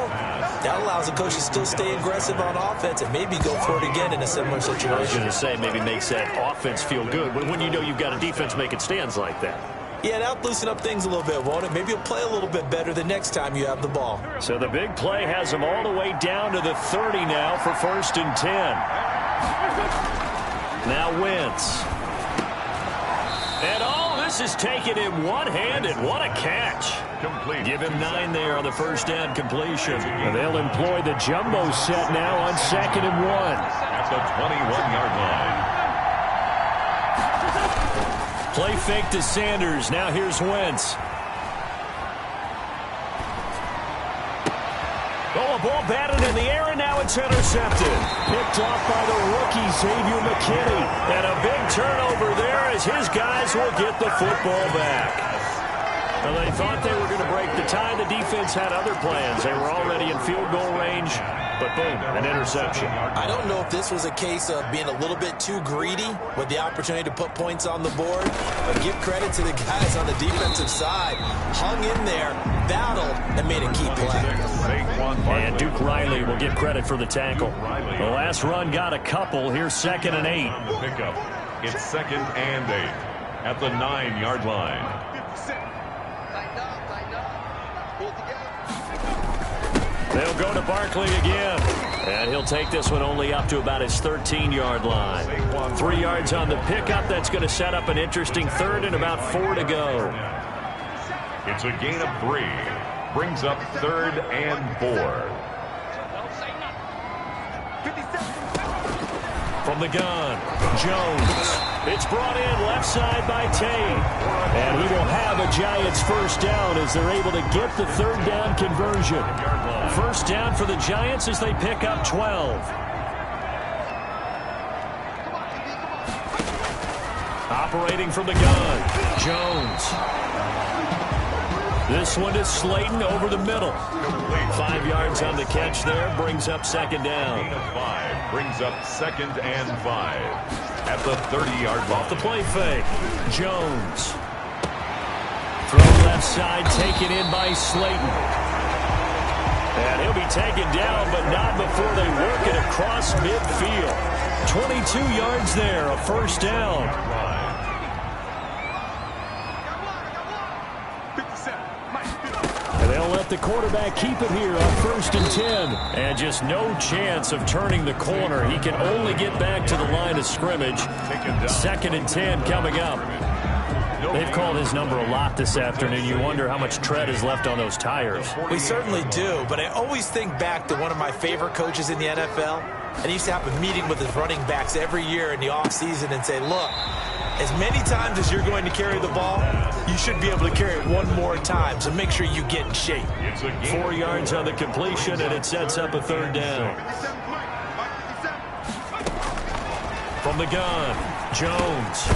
that allows the coach to still stay aggressive on offense and maybe go for it again in a similar situation. I was going to say, maybe makes that offense feel good, but when you know you've got a defense making stands like that. Yeah, that'll loosen up things a little bit, won't it? Maybe you'll play a little bit better the next time you have the ball. So the big play has them all the way down to the 30 now for 1st and 10. Now Wentz. And this This is taken in one-handed. What a catch. Complete. Give him 9 there on the first down completion. And they'll employ the jumbo set now on 2nd and 1. At the 21-yard line. Play fake to Sanders. Now here's Wentz. Oh, a ball batted in the air, and now it's intercepted. Picked off by the rookie, Xavier McKinney. And a big turnover there as his guys will get the football back. Well, they thought they were going to break the tie. The defense had other plans. They were already in field goal range, but boom, an interception. I don't know if this was a case of being a little bit too greedy with the opportunity to put points on the board, but give credit to the guys on the defensive side. Hung in there, battled, and made a key play. And Duke Riley will get credit for the tackle. The last run got a couple. Here's 2nd and 8. Pickup. It's 2nd and 8 at the 9-yard line. They'll go to Barkley again. And he'll take this one only up to about his 13-yard line. 3 yards on the pickup. That's going to set up an interesting 3rd and about 4 to go. It's a gain of 3. Brings up 3rd and 4. From the gun, Jones. It's brought in left side by Tate. And he will have a Giants first down as they're able to get the 3rd down conversion. First down for the Giants as they pick up 12. Operating from the gun, Jones. This one is Slayton over the middle. 5 yards on the catch there, brings up 2nd down. Gain of 5 brings up 2nd and 5 at the 30-yard line. Off the play fake, Jones. Throw left side, taken in by Slayton. And he'll be taken down, but not before they work it across midfield. 22 yards there, a first down. And they'll let the quarterback keep it here on 1st and 10. And just no chance of turning the corner. He can only get back to the line of scrimmage. 2nd and 10 coming up. They've called his number a lot this afternoon. You wonder how much tread is left on those tires. We certainly do, but I always think back to one of my favorite coaches in the NFL. And he used to have a meeting with his running backs every year in the offseason and say, look, as many times as you're going to carry the ball, you should be able to carry it one more time, so make sure you get in shape. 4 yards on the completion, and it sets up a 3rd down. From the gun, Jones.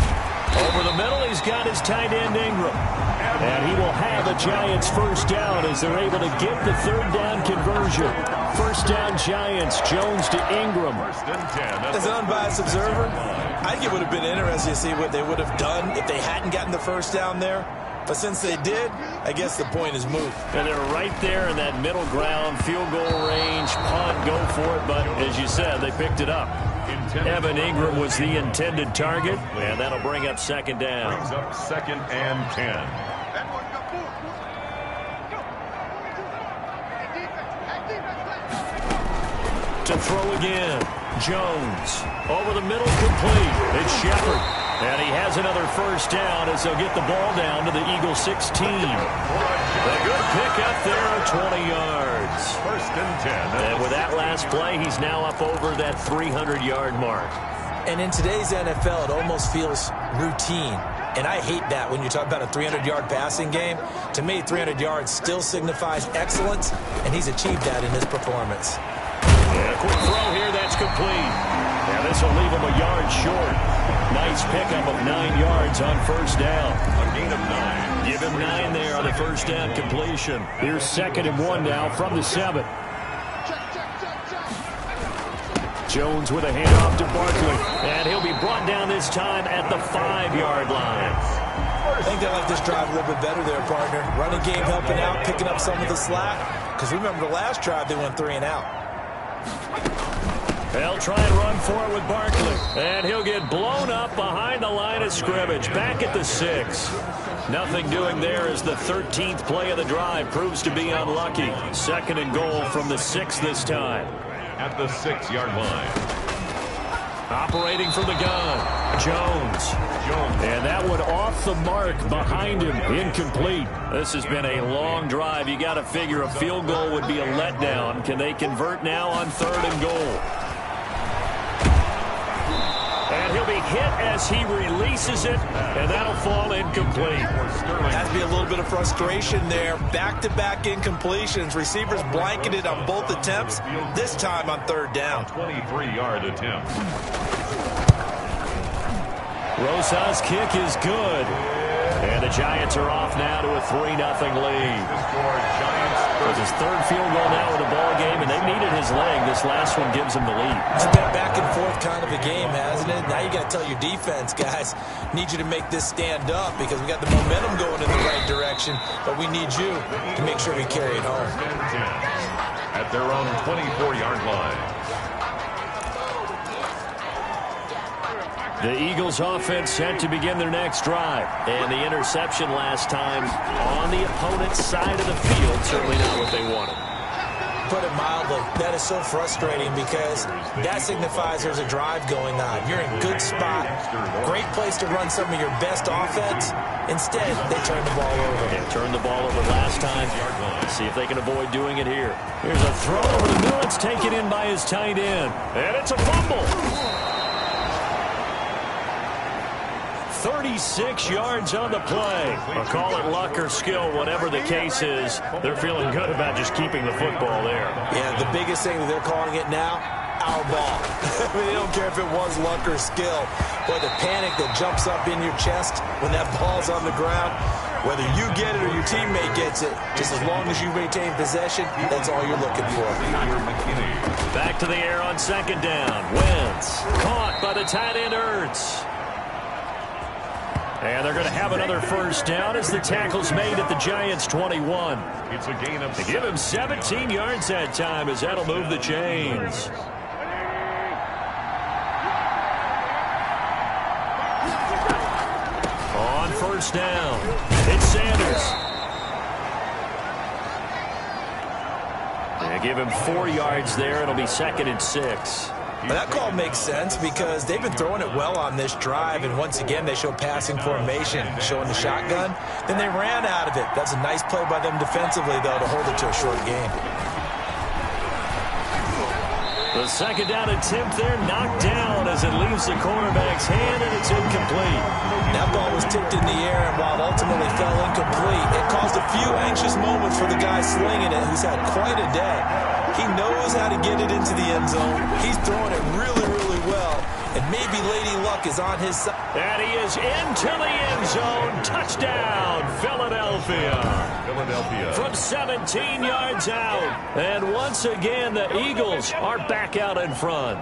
Over the middle, he's got his tight end Ingram. And he will have a Giants first down as they're able to get the 3rd down conversion. First down Giants, Jones to Ingram. As an unbiased observer, I think it would have been interesting to see what they would have done if they hadn't gotten the first down there. But since they did, I guess the point is moot. And they're right there in that middle ground, field goal range, punt, go for it. But as you said, they picked it up. Evan Ingram was the intended target, and that'll bring up 2nd down. Brings up 2nd and 10. To throw again, Jones. Over the middle, complete. It's Shepard. And he has another first down as they'll get the ball down to the Eagles 16. A good pickup there of 20 yards. 1st and 10. And with that last play, he's now up over that 300-yard mark. And in today's NFL, it almost feels routine. And I hate that when you talk about a 300-yard passing game. To me, 300 yards still signifies excellence, and he's achieved that in his performance. And a quick throw here, that's complete. Now this will leave him a yard short. Nice pickup of 9 yards on first down. A gain of 9. Give him 9 there on the first down completion. Here's 2nd and 1 now from the 7. Jones with a handoff to Barkley. And he'll be brought down this time at the 5-yard line. I think they like this drive a little bit better there, partner. Running game helping out, picking up some of the slack. Because remember the last drive, they went 3 and out. They'll try and run for it with Barkley. And he'll get blown up behind the line of scrimmage. Back at the 6. Nothing doing there as the 13th play of the drive proves to be unlucky. 2nd and goal from the 6 this time. At the 6-yard line. Operating from the gun, Jones. And that one off the mark behind him, incomplete. This has been a long drive. You got to figure a field goal would be a letdown. Can they convert now on 3rd and goal? And he'll be hit as he releases it, and that'll fall incomplete. Has to be a little bit of frustration there. Back-to-back incompletions. Receivers blanketed on both attempts, this time on 3rd down. 23-yard attempt. Rosa's kick is good. And the Giants are off now to a 3-0 lead. It's his 3rd field goal now in the ball game, and they needed his leg. This last one gives him the lead. It's been a back-and-forth kind of a game, hasn't it? Now you got to tell your defense, guys, need you to make this stand up because we got the momentum going in the right direction, but we need you to make sure we carry it home. At their own 24-yard line. The Eagles offense set to begin their next drive. And the interception last time on the opponent's side of the field. Certainly not what they wanted. Put it mildly, that is so frustrating because that signifies there's a drive going on. You're in good spot. Great place to run some of your best offense. Instead, they turn the ball over. They turned the ball over last time. See if they can avoid doing it here. Here's a throw over the middle. It's taken in by his tight end. And it's a fumble. 36 yards on the play. I'll call it luck or skill, whatever the case is. They're feeling good about just keeping the football there. Yeah, the biggest thing that they're calling it now, our ball. I mean, they don't care if it was luck or skill. But the panic that jumps up in your chest when that ball's on the ground, whether you get it or your teammate gets it, just as long as you maintain possession, that's all you're looking for. Back to the air on 2nd down. Wentz caught by the tight end Ertz. And they're going to have another 1st down as the tackle's made at the Giants' 21. It's a gain of They give him 17 yards that time as that'll move the chains. On 1st down, it's Sanders. They give him 4 yards there. It'll be 2nd and 6. That call makes sense because they've been throwing it well on this drive, and once again they show passing formation, showing the shotgun. Then they ran out of it. That's a nice play by them defensively, though, to hold it to a short game. The 2nd down attempt there knocked down as it leaves the cornerback's hand, and it's incomplete. That ball was tipped in the air, and while it ultimately fell incomplete, it caused a few anxious moments for the guy slinging it, who's had quite a day. He knows how to get it into the end zone. He's throwing it really, really well. And maybe Lady Luck is on his side. And he is into the end zone. Touchdown, Philadelphia. From 17 yards out. And once again, the Eagles are back out in front.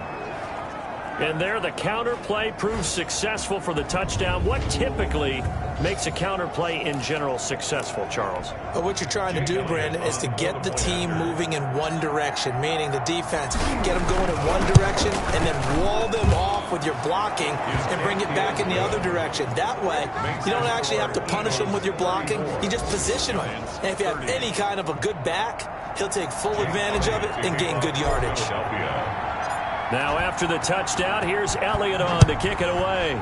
And there, the counter play proves successful for the touchdown. What typically makes a counter play in general successful, Charles? But what you're trying to do, Brandon, is to get the team moving in one direction, meaning the defense, get them going in one direction and then wall them off with your blocking and bring it back in the other direction. That way, you don't actually have to punish them with your blocking. You just position them. And if you have any kind of a good back, he'll take full advantage of it and gain good yardage. Now after the touchdown, here's Elliott on to kick it away.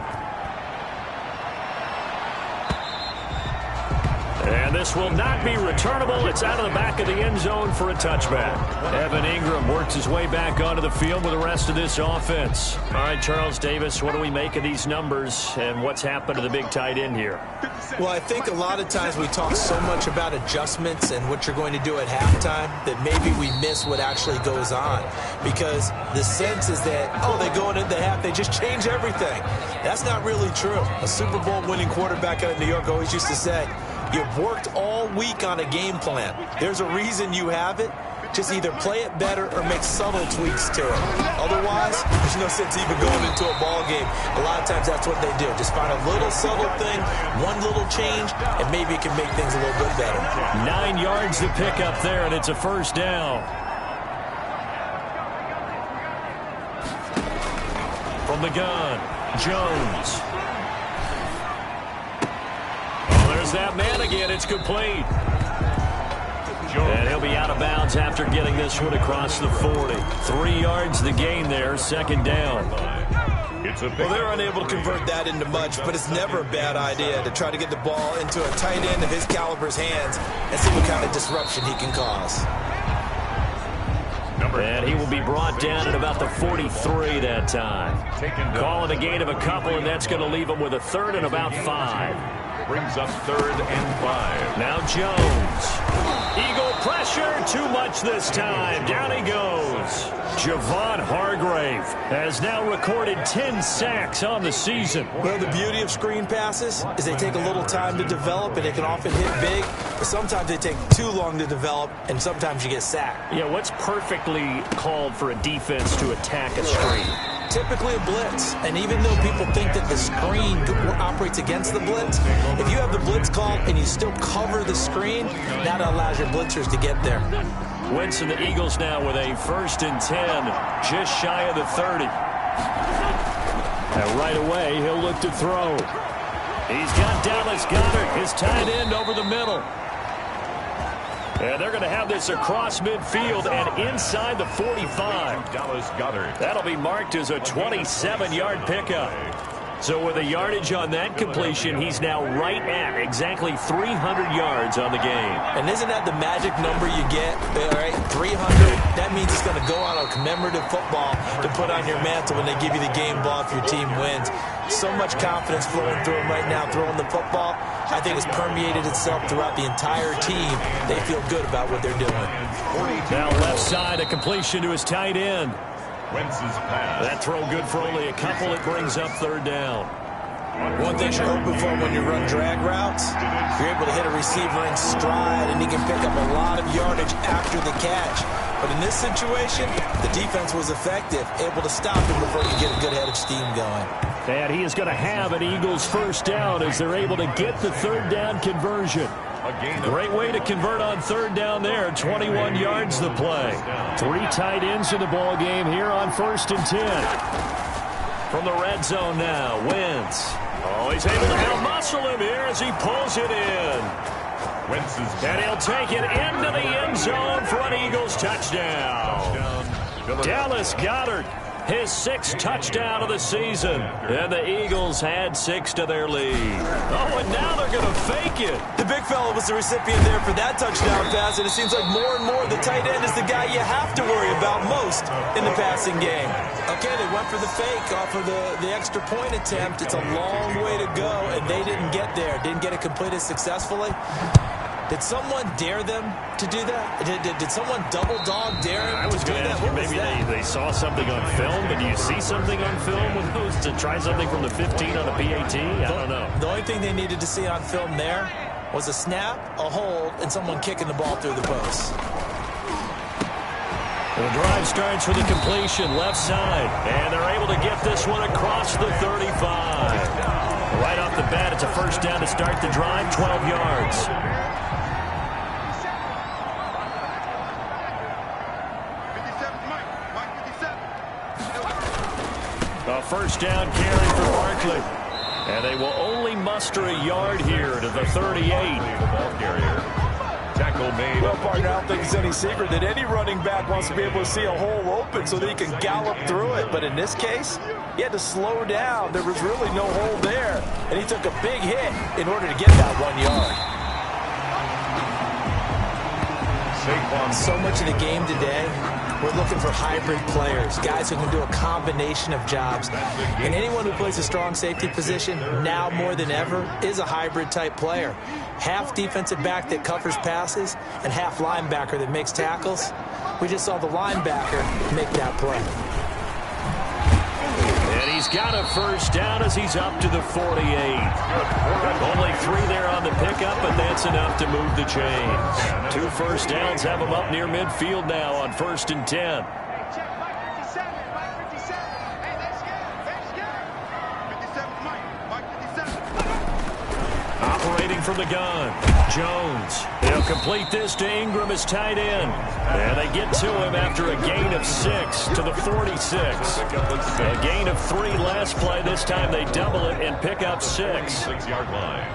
And this will not be returnable. It's out of the back of the end zone for a touchback. Evan Ingram works his way back onto the field with the rest of this offense. All right, Charles Davis, what do we make of these numbers and what's happened to the big tight end here? Well, I think a lot of times we talk so much about adjustments and what you're going to do at halftime that maybe we miss what actually goes on. Because the sense is that, oh, they go into the half, they just change everything. That's not really true. A Super Bowl winning quarterback out of New York always used to say, you've worked all week on a game plan. There's a reason you have it. Just either play it better or make subtle tweaks to it. Otherwise, there's no sense even going into a ball game. A lot of times that's what they do. Just find a little subtle thing, one little change, and maybe it can make things a little bit better. 9 yards to pick up there, and it's a 1st down. From the gun, Jones. There's that man again. It's complete. And he'll be out of bounds after getting this one across the 40. 3 yards the gain there, 2nd down. Well, they're unable to convert that into much, but it's never a bad idea to try to get the ball into a tight end of his caliber's hands and see what kind of disruption he can cause. And he will be brought down at about the 43 that time. Calling a gain of a couple, and that's going to leave him with a third and about 5. Brings up 3rd and 5. Now Jones. Eagle pressure, too much this time. Down he goes. Javon Hargrave has now recorded 10 sacks on the season. Well, the beauty of screen passes is they take a little time to develop, and they can often hit big, but sometimes they take too long to develop, and sometimes you get sacked. Yeah, what's perfectly called for a defense to attack a screen? Typically a blitz, and even though people think that the screen operates against the blitz, if you have the blitz called and you still cover the screen, that allows your blitzers to get there. Wentz and the Eagles now with a 1st and 10, just shy of the 30. And right away, he'll look to throw. He's got Dallas Goedert, his tight end, over the middle. And they're going to have this across midfield and inside the 45. Dallas Goedert. That'll be marked as a 27-yard pickup. So with a yardage on that completion, he's now right at exactly 300 yards on the game. And isn't that the magic number you get? All right, 300. That means it's going to go on a commemorative football to put on your mantle when they give you the game ball if your team wins. So much confidence flowing through him right now, throwing the football. I think it's permeated itself throughout the entire team. They feel good about what they're doing. Now left side, a completion to his tight end. Wentz's pass. That throw good for only a couple. It brings up 3rd down. One thing you're hoping for when you run drag routes, you're able to hit a receiver in stride, and he can pick up a lot of yardage after the catch. But in this situation, the defense was effective, able to stop him before he get a good head of steam going. And he is going to have an Eagles 1st down as they're able to get the 3rd down conversion. Great way to convert on 3rd down there. 21 yards the play. 3 tight ends in the ball game here on 1st and 10. From the red zone now, Wentz. Oh, he's able to out-muscle him here as he pulls it in. And he'll take it into the end zone for an Eagles touchdown. Dallas Goedert, his 6th touchdown of the season. And the Eagles had 6 to their lead. Oh, and now they're going to fake it. The big fella was the recipient there for that touchdown pass, and it seems like more and more the tight end is the guy you have to worry about most in the passing game. Okay, they went for the fake off of the extra point attempt. It's a long way to go, and they didn't get there. Didn't get it completed successfully. Did someone dare them to do that? Did someone double dog dare him? I was going to ask you, maybe they saw something on film, but do you see something on film with those to try something from the 15 on a PAT? I don't know. The only thing they needed to see on film there was a snap, a hold, and someone kicking the ball through the post. The drive starts with a completion left side, and they're able to get this one across the 35. Right off the bat, it's a 1st down to start the drive, 12 yards. A 1st down carry for Barkley. And they will only muster a yard here to the 38. Ball carrier. Tackle made. Well, partner, I don't think it's any secret that any running back wants to be able to see a hole open so that he can gallop through it. But in this case, he had to slow down. There was really no hole there. And he took a big hit in order to get that 1 yard. So much of the game today, we're looking for hybrid players, guys who can do a combination of jobs. And anyone who plays a strong safety position, now more than ever, is a hybrid type player. Half defensive back that covers passes and half linebacker that makes tackles. We just saw the linebacker make that play. And he's got a 1st down as he's up to the 48. Only 3 there on the pickup, but that's enough to move the chains. 2 1st downs have him up near midfield now on 1st and 10. Operating from the gun, Jones. They'll complete this to Ingram as tight end. And they get to him after a gain of 6 to the 46. A gain of 3 last play. This time they double it and pick up 6. 6-yard line.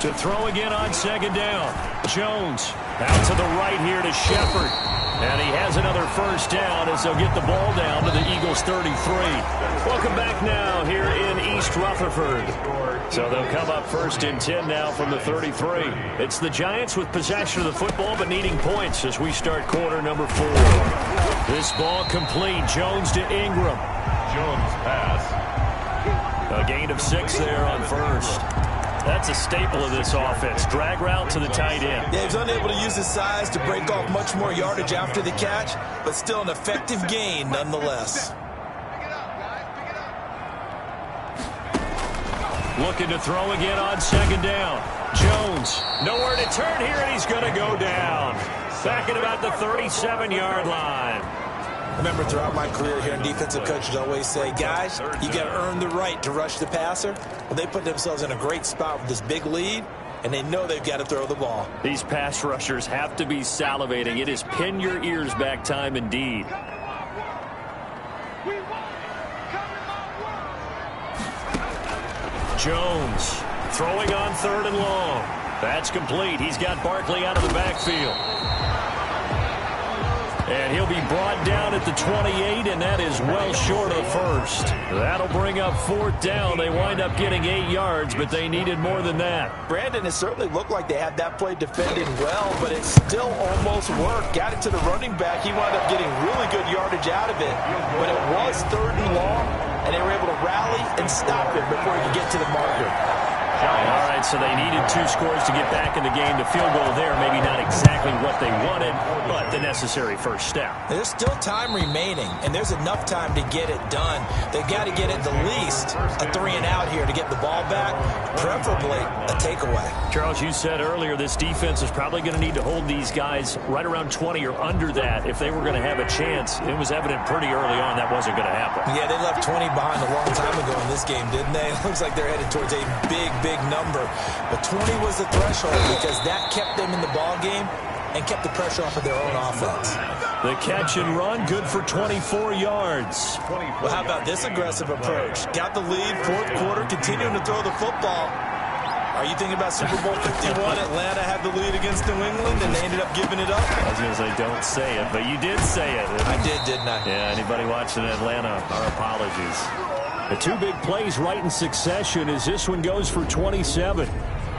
To throw again on second down. Jones out to the right here to Shepard. And he has another first down as they'll get the ball down to the Eagles 33. Welcome back now here in East Rutherford. So they'll come up first and 10 now from the 33. It's the Giants with possession of the football but needing points as we start quarter number 4. This ball complete. Jones to Ingram. Jones pass. A gain of 6 there on first. That's a staple of this offense. Drag route to the tight end. Yeah, he was unable to use his size to break off much more yardage after the catch, but still an effective gain nonetheless. Pick it up, guys. Pick it up. Looking to throw again on second down. Jones, nowhere to turn here, and he's going to go down. Back at about the 37-yard line. Remember, throughout my career here, defensive coaches always say, guys, you got to earn the right to rush the passer. Well, they put themselves in a great spot with this big lead, and they know they've got to throw the ball. These pass rushers have to be salivating. It is pin your ears back time indeed. Jones throwing on third and long. That's complete. He's got Barkley out of the backfield. And he'll be brought down at the 28, and that is well short of first. That'll bring up fourth down. They wind up getting 8 yards, but they needed more than that. Brandon, it certainly looked like they had that play defended well, but it still almost worked. Got it to the running back. He wound up getting really good yardage out of it. But it was third and long, and they were able to rally and stop it before he could get to the marker. All right, so they needed 2 scores to get back in the game. The field goal there, maybe not exactly what they wanted, but the necessary first step. There's still time remaining, and there's enough time to get it done. They've got to get at the least a 3-and-out here to get the ball back, preferably a takeaway. Charles, you said earlier this defense is probably going to need to hold these guys right around 20 or under that if they were going to have a chance. It was evident pretty early on that wasn't going to happen. Yeah, they left 20 behind a long time ago in this game, didn't they? It looks like they're headed towards a big number, but 20 was the threshold because that kept them in the ball game and kept the pressure off of their own offense. The catch and run, good for 24 yards. Well, how about this aggressive approach? Got the lead, fourth quarter, continuing to throw the football. Are you thinking about Super Bowl 51? Atlanta had the lead against New England, and they ended up giving it up? I was going to say, don't say it, but you did say it. I did, didn't I? Yeah, anybody watching Atlanta, our apologies. The 2 big plays right in succession as this one goes for 27.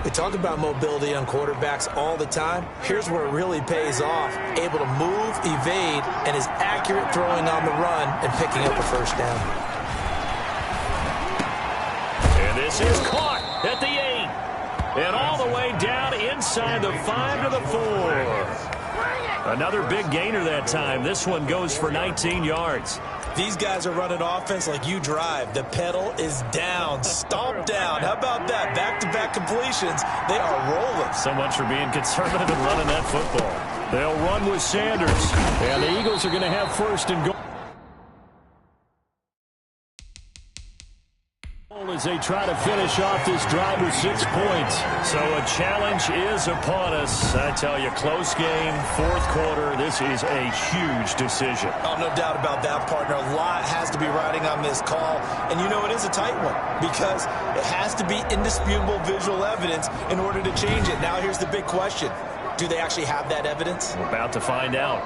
We talk about mobility on quarterbacks all the time. Here's where it really pays off. Able to move, evade, and is accurate throwing on the run and picking up a first down. And this is caught at the 8. And all the way down inside the 5 to the 4. Another big gainer that time. This one goes for 19 yards. These guys are running offense like you drive. The pedal is down, stomped down. How about that? Back-to-back completions. They are rolling. So much for being conservative and running that football. They'll run with Sanders. And the Eagles are going to have first and goal as they try to finish off this drive with 6 points. So a challenge is upon us. I tell you, close game, fourth quarter. This is a huge decision. Oh, no doubt about that, partner. A lot has to be riding on this call. And you know it is a tight one because it has to be indisputable visual evidence in order to change it. Now here's the big question. Do they actually have that evidence? We're about to find out.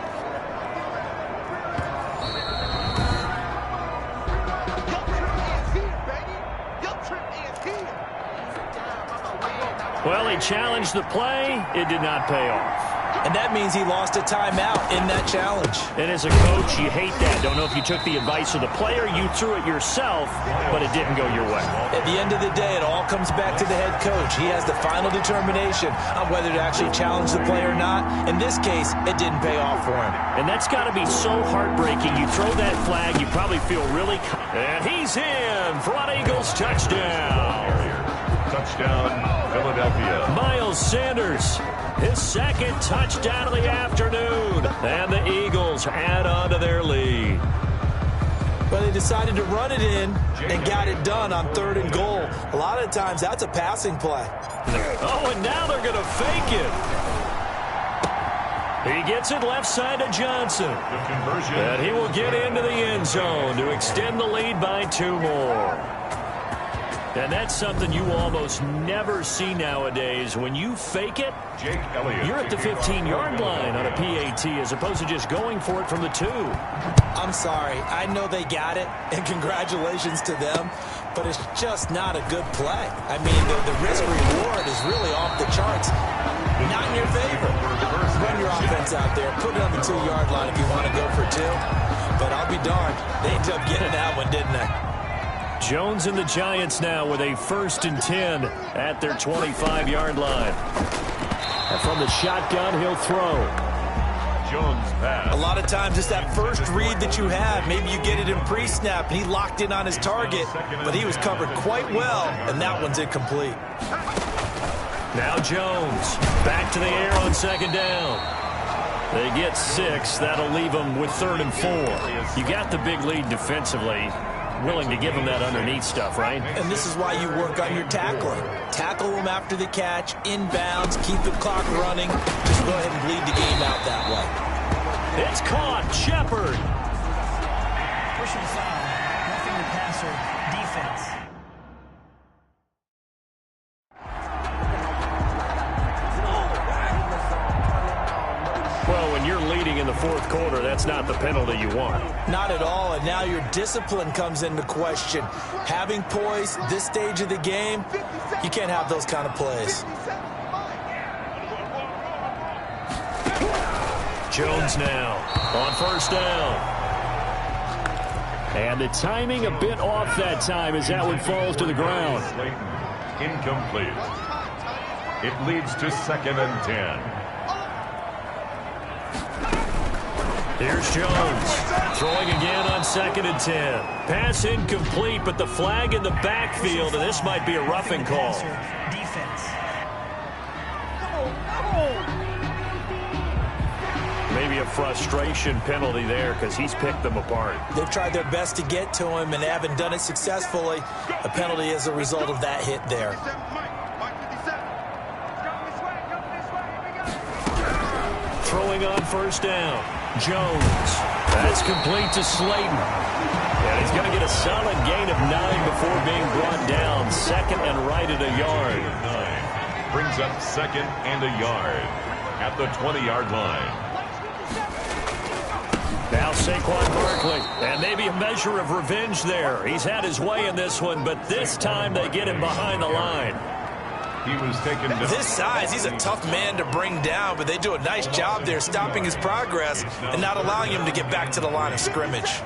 Well, he challenged the play. It did not pay off. And that means he lost a timeout in that challenge. And as a coach, you hate that. Don't know if you took the advice of the player, you threw it yourself, but it didn't go your way. At the end of the day, it all comes back to the head coach. He has the final determination on whether to actually challenge the play or not. In this case, it didn't pay off for him. And that's got to be so heartbreaking. You throw that flag, you probably feel really... And he's in for an Eagles touchdown. Touchdown, Philadelphia. Miles Sanders, his second touchdown of the afternoon. And the Eagles add on to their lead. But they decided to run it in and got it done on 3rd and goal. A lot of times, that's a passing play. Oh, and now they're going to fake it. He gets it left side to Johnson. And he will get into the end zone to extend the lead by 2 more. And that's something you almost never see nowadays. When you fake it, you're at the 15-yard line on a PAT as opposed to just going for it from the 2. I'm sorry. I know they got it, and congratulations to them, but it's just not a good play. I mean, the risk-reward is really off the charts. Not in your favor. Run your offense out there. Put it on the 2-yard line if you want to go for 2. But I'll be darned. They ended up getting that one, didn't they? Jones and the Giants now with a 1st and 10 at their 25-yard line. And from the shotgun, he'll throw. Jones pass. A lot of times it's that first read that you have. Maybe you get it in pre-snap, and he locked in on his target, but he was covered quite well, and that one's incomplete. Now Jones back to the air on 2nd down. They get 6. That'll leave them with 3rd and 4. You got the big lead defensively. Willing to give them that underneath stuff, right? And this is why you work on your tackling. Tackle them after the catch, inbounds, keep the clock running. Just go ahead and bleed the game out that way. It's caught. Shepard. Personal foul. Roughing the passer. Defense. Well, when you're leading in the 4th quarter, that's not the penalty you want. Not at all, and now your discipline comes into question. Having poise this stage of the game, you can't have those kind of plays. Jones now on 1st down. And the timing a bit off that time as that one falls to the ground. Incomplete. It leads to 2nd and 10. Here's Jones throwing again on 2nd and 10. Pass incomplete, but the flag in the backfield, and this might be a roughing call. Defense. Maybe a frustration penalty there because he's picked them apart. They've tried their best to get to him and haven't done it successfully. A penalty is a result of that hit there. Throwing on 1st down. Jones. That's complete to Slayton. And he's going to get a solid gain of 9 before being brought down. 2nd and right at a yard. Brings up 2nd and a yard at the 20-yard line. Now Saquon Barkley. And maybe a measure of revenge there. He's had his way in this one, but this time they get him behind the line. He was taken down. This size, he's a tough man to bring down, but they do a nice job there stopping his progress and not allowing him to get back to the line of scrimmage.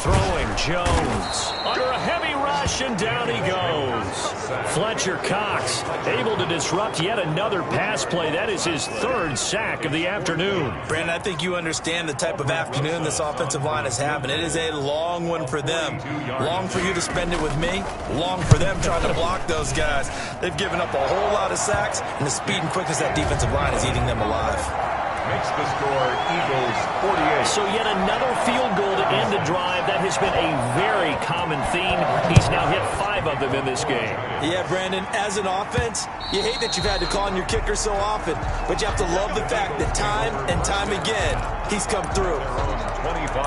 Throwing Jones under a heavy rush, and down he goes. Fletcher Cox able to disrupt yet another pass play. That is his 3rd sack of the afternoon. Brandon, I think you understand the type of afternoon this offensive line is having. It is a long one for them. Long for you to spend it with me. Long for them trying to block those guys. They've given up a whole lot of sacks, and the speed and quickness of that defensive line is eating them alive. Makes the score Eagles 48. So yet another field goal to end the drive. That has been a very common theme. He's now hit 5 of them in this game. Yeah, Brandon, as an offense, you hate that you've had to call on your kicker so often, but you have to love the fact that time and time again, he's come through.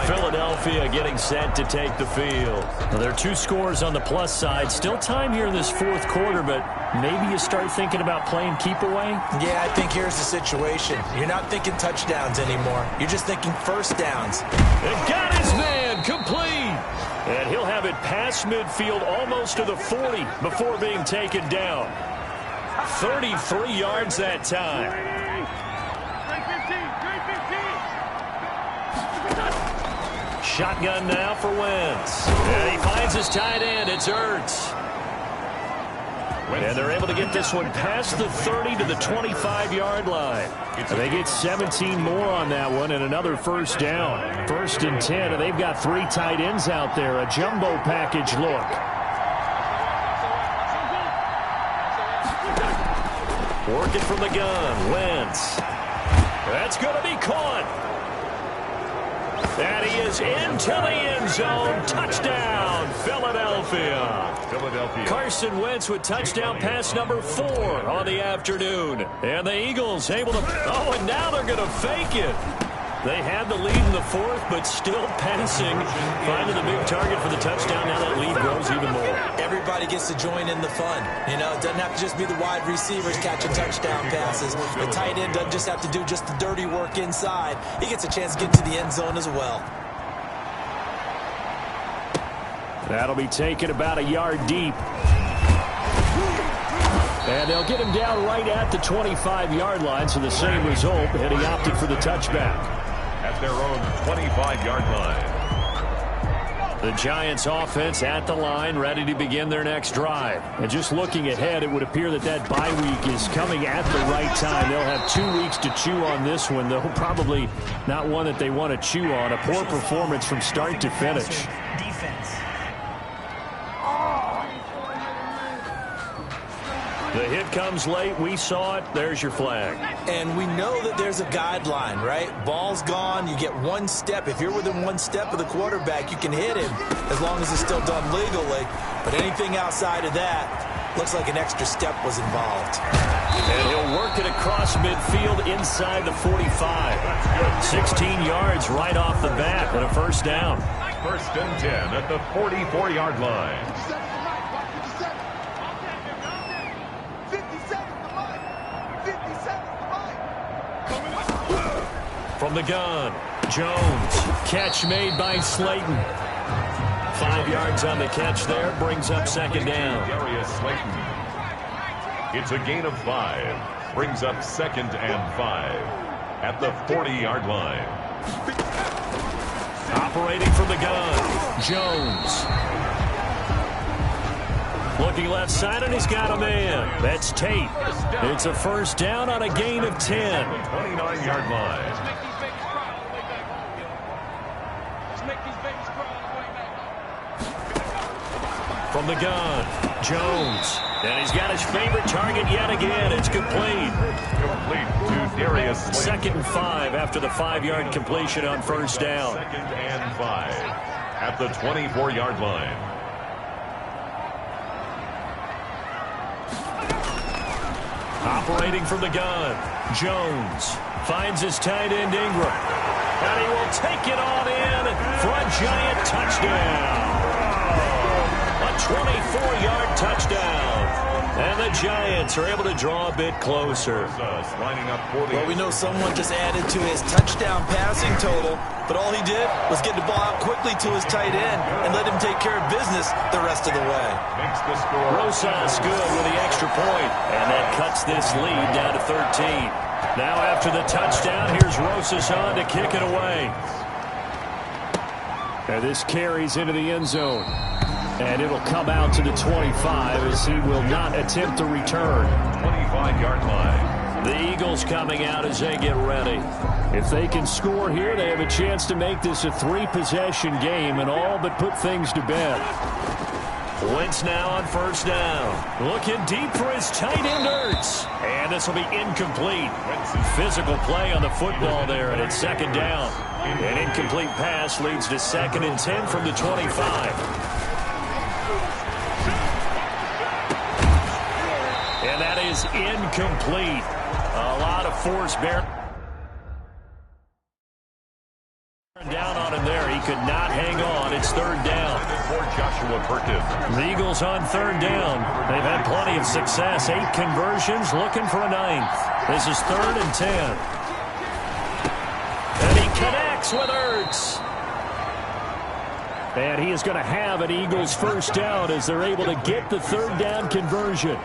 Philadelphia getting set to take the field. Well, there are 2 scores on the plus side. Still time here in this 4th quarter, but maybe you start thinking about playing keep away? Yeah, I think here's the situation. You're not thinking touchdowns anymore. You're just thinking 1st downs. It got his man complete. And he'll have it past midfield almost to the 40 before being taken down. 33 yards that time. Shotgun now for Wentz. And he finds his tight end. It's Ertz. And they're able to get this one past the 30 to the 25-yard line. And they get 17 more on that one and another 1st down. 1st and 10, and they've got 3 tight ends out there. A jumbo package look. Working from the gun. Wentz. That's going to be caught. And he is into the end zone. Touchdown, Philadelphia. Carson Wentz with touchdown pass number 4 on the afternoon. And the Eagles able to... Oh, and now they're going to fake it. They had the lead in the fourth, but still passing. Finding the big target for the touchdown. Now that lead grows even more. Everybody gets to join in the fun. You know, it doesn't have to just be the wide receivers catching touchdown passes. The tight end doesn't just have to do just the dirty work inside. He gets a chance to get to the end zone as well. That'll be taken about a yard deep. And they'll get him down right at the 25-yard line, so the same result, and he opted for the touchback. At their own 25-yard line. The Giants offense at the line, ready to begin their next drive. And just looking ahead, it would appear that that bye week is coming at the right time. They'll have 2 weeks to chew on this one, though probably not one that they want to chew on. A poor performance from start to finish. Defense. The hit comes late. We saw it. There's your flag. And we know that there's a guideline, right? Ball's gone. You get 1 step. If you're within 1 step of the quarterback, you can hit him as long as it's still done legally. But anything outside of that, looks like an extra step was involved. And he'll work it across midfield inside the 45. 16 yards right off the bat and a first down. First and 10 at the 44-yard line. 57 From the gun, Jones. Catch made by Slayton. 5 yards on the catch there. Brings up second down. Darius Slayton. It's a gain of 5. Brings up second and 5 at the 40-yard line. Operating from the gun, Jones. Looking left side, and he's got a man. That's Tate. It's a first down on a gain of 10. 29-yard line. From the gun, Jones. And he's got his favorite target yet again. It's complete. Complete to Darius Slayton. Second and 5 after the 5-yard completion on first down. Second and 5 at the 24-yard line. Operating from the gun, Jones finds his tight end Ingram. And he will take it on in for a Giant touchdown. A 24-yard touchdown. And the Giants are able to draw a bit closer. Lining up for the Well, we know someone just added to his touchdown passing total, but all he did was get the ball out quickly to his tight end and let him take care of business the rest of the way. makes the score. Rosas good with the extra point, and that cuts this lead down to 13. Now after the touchdown, here's Rosas on to kick it away. And this carries into the end zone. And it'll come out to the 25 as he will not attempt to return. 25-yard line. The Eagles coming out as they get ready. If they can score here, they have a chance to make this a 3-possession game and all but put things to bed. Wentz now on first down. Looking deep for his tight end Ertz. And this will be incomplete. Physical play on the football there, and it's second down. An incomplete pass leads to second and 10 from the 25. And that is incomplete. A lot of force bearing down on him there. He could not hang on. It's third down. For Joshua Perkins. The Eagles on third down. They've had plenty of success. 8 conversions, looking for a 9th. This is third and 10. And he connects with Ertz. And he is going to have an Eagles first down as they're able to get the third down conversion.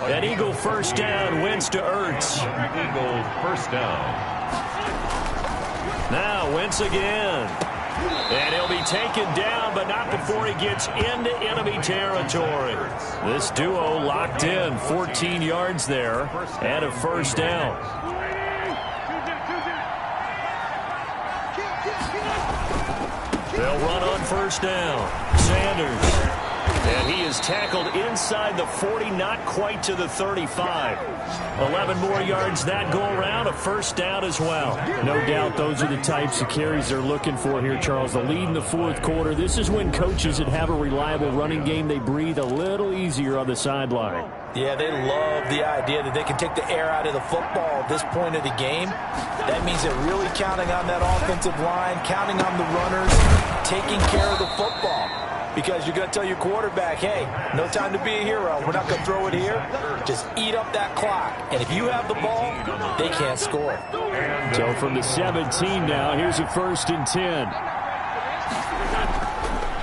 An Eagle first down, Wentz to Ertz. Eagles first down. Now Wentz again. And he'll be taken down, but not before he gets into enemy territory. This duo locked in, 14 yards there, and a first down. They'll run on first down. Sanders. And he is tackled inside the 40, not quite to the 35. 11 more yards that go around, a first down as well. No doubt those are the types of carries they're looking for here, Charles. The lead in the fourth quarter. This is when coaches that have a reliable running game, they breathe a little easier on the sideline. Yeah, they love the idea that they can take the air out of the football at this point of the game. That means they're really counting on that offensive line, counting on the runners, taking care of the football. Because you're going to tell your quarterback, hey, no time to be a hero. We're not going to throw it here. Just eat up that clock. And if you have the ball, they can't score. So from the 17 now, here's a 1st and 10.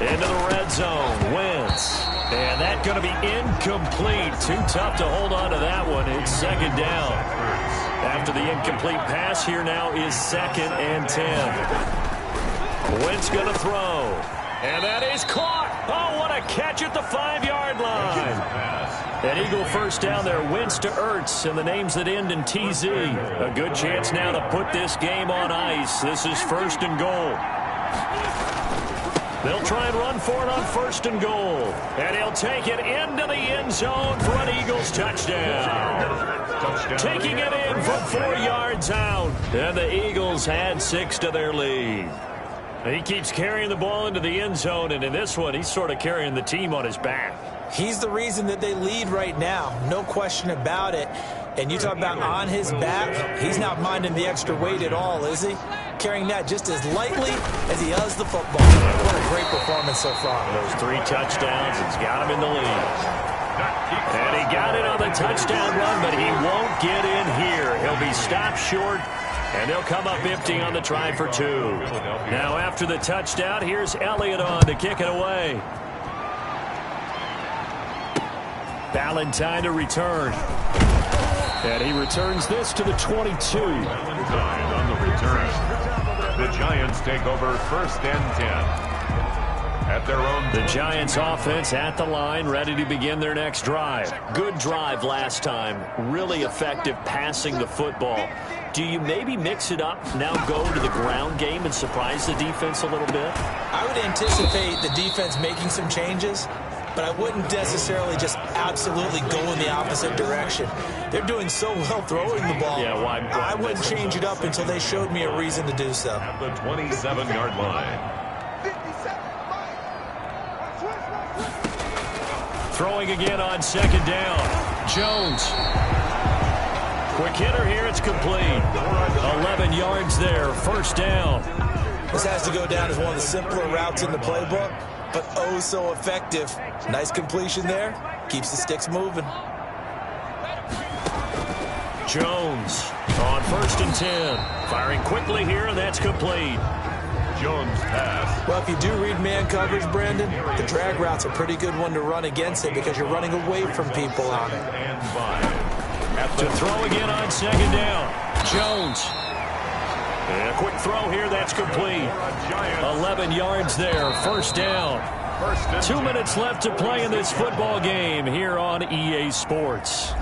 Into the red zone, Wentz. And that's going to be incomplete. Too tough to hold on to that one. It's 2nd down. After the incomplete pass, here now is 2nd and 10. Wentz going to throw. And that is caught. Oh, what a catch at the 5-yard line. An Eagle first down there. Wentz to Ertz, and the names that end in TZ. A good chance now to put this game on ice. This is 1st and goal. They'll try and run for it on 1st and goal. And he'll take it into the end zone for an Eagles touchdown. Taking it in from 4 yards out. And the Eagles add 6 to their lead. He keeps carrying the ball into the end zone, and in this one, he's sort of carrying the team on his back. He's the reason that they lead right now. No question about it. And you talk about on his back, he's not minding the extra weight at all, is he? Carrying that just as lightly as he does the football. What a great performance so far. Those 3 touchdowns, it's got him in the lead. And he got it on the touchdown run, but he won't get in here. He'll be stopped short, and they'll come up empty on the try for 2. Now after the touchdown, here's Elliott on to kick it away. Valentine to return. And he returns this to the 22. Valentine on the return. The Giants take over 1st and 10. At their own. The Giants offense at the line, ready to begin their next drive. Good drive last time. Really effective passing the football. Do you maybe mix it up, now go to the ground game and surprise the defense a little bit? I would anticipate the defense making some changes, but I wouldn't necessarily just absolutely go in the opposite direction. They're doing so well throwing the ball. Yeah, why I wouldn't change it up until they showed me a reason to do so. At the 27-yard line. Throwing again on 2nd down. Jones. Quick hitter here, it's complete. 11 yards there, 1st down. This has to go down as one of the simpler routes in the playbook, but oh so effective. Nice completion there. Keeps the sticks moving. Jones on 1st and 10. Firing quickly here, and that's complete. Jones pass. Well, if you do read man coverage, Brandon, the drag route's a pretty good one to run against it because you're running away from people on it. And 5. To throw again on 2nd down. Jones. And a quick throw here, that's complete. 11 yards there, 1st down. 2 minutes left to play in this football game here on EA Sports.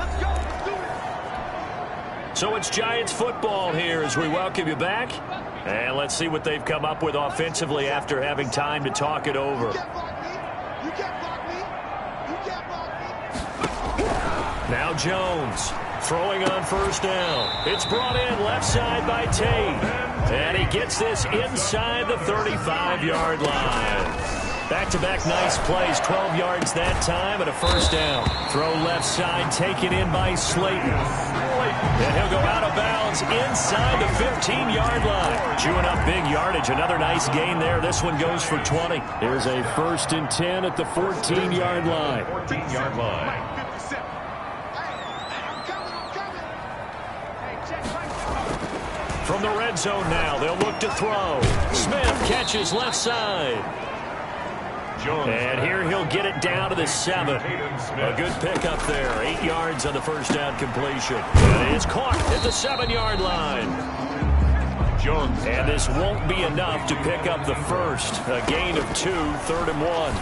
So it's Giants football here as we welcome you back. And let's see what they've come up with offensively after having time to talk it over. Now Jones throwing on 1st down. It's brought in left side by Tate. And he gets this inside the 35-yard line. Back-to-back nice plays, 12 yards that time and a 1st down. Throw left side, taken in by Slayton. And he'll go out of bounds inside the 15-yard line. Chewing up big yardage, another nice gain there. This one goes for 20. Here's a 1st and 10 at the 14-yard line. 14-yard line. From the red zone now, they'll look to throw. Smith catches left side. And here he'll get it down to the 7. A good pickup there. 8 yards on the 1st down completion. And it's caught at the 7-yard line. Jones. And this won't be enough to pick up the 1st. A gain of 2, 3rd and 1.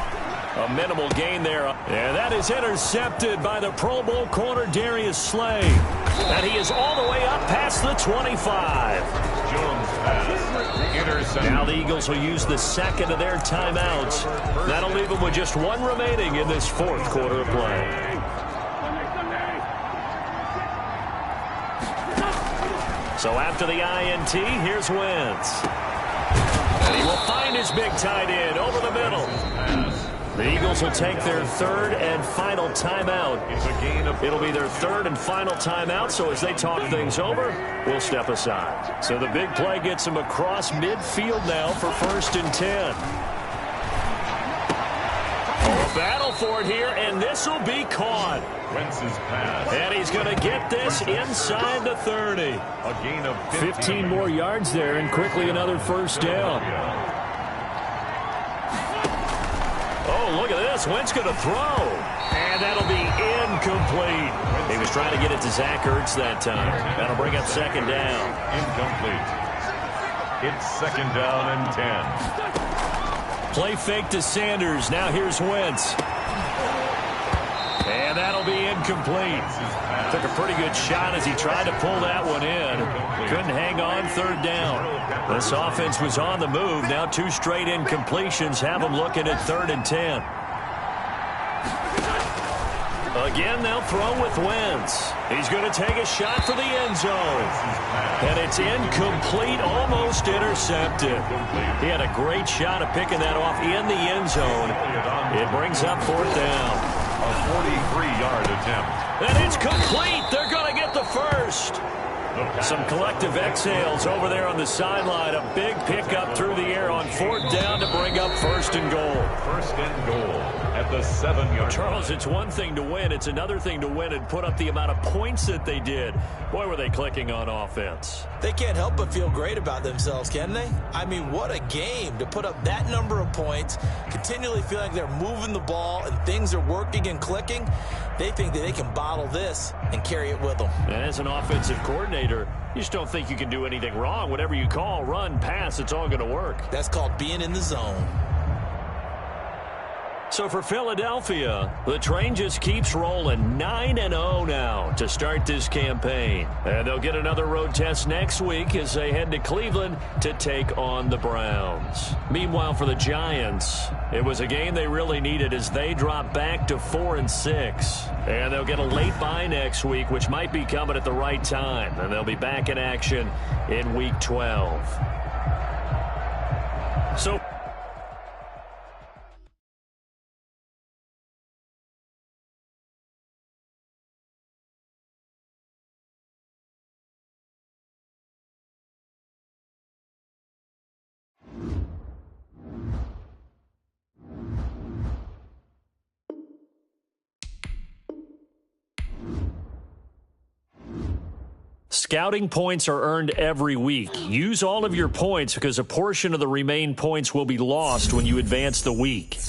A minimal gain there. And that is intercepted by the Pro Bowl corner Darius Slay. And he is all the way up past the 25. Jones pass. Intercepted. Now the Eagles will use the 2nd of their timeouts. That'll leave them with just 1 remaining in this 4th quarter of play. So after the INT, here's Wentz. And he will find his big tight end over the middle. The Eagles will take their third and final timeout. It'll be their third and final timeout, so as they talk things over, we'll step aside. So the big play gets them across midfield now for 1st and 10. A battle for it here, and this will be caught. Wentz's pass. And he's going to get this inside the 30. A gain of 15 more yards there, and quickly another first down. Oh, look at this. Wentz going to throw. And that'll be incomplete. He was trying to get it to Zach Ertz that time. That'll bring up 2nd down. Incomplete. It's 2nd down and 10. Play fake to Sanders. Now here's Wentz. And that'll be incomplete. Took a pretty good shot as he tried to pull that one in. Couldn't hang on 3rd down. This offense was on the move. Now 2 straight incompletions have them looking at 3rd and 10. Again, they'll throw with Wentz. He's going to take a shot for the end zone. And it's incomplete, almost intercepted. He had a great shot of picking that off in the end zone. It brings up 4th down. A 43-yard attempt. And it's complete. They're going to get the first. Some collective exhales over there on the sideline. A big pickup through the air on 4th down to bring up 1st and goal. 1st and goal at the 7-yard. Charles, it's one thing to win. It's another thing to win and put up the amount of points that they did. Boy, were they clicking on offense. They can't help but feel great about themselves, can they? I mean, what a game to put up that number of points, continually feel like they're moving the ball and things are working and clicking. They think that they can bottle this and carry it with them. And as an offensive coordinator, you just don't think you can do anything wrong. Whatever you call, run, pass, it's all going to work. That's called being in the zone. So for Philadelphia, the train just keeps rolling 9-0 now to start this campaign. And they'll get another road test next week as they head to Cleveland to take on the Browns. Meanwhile, for the Giants, it was a game they really needed as they drop back to 4-6. And they'll get a late bye next week, which might be coming at the right time. And they'll be back in action in Week 12. So scouting points are earned every week. Use all of your points because a portion of the remaining points will be lost when you advance the week.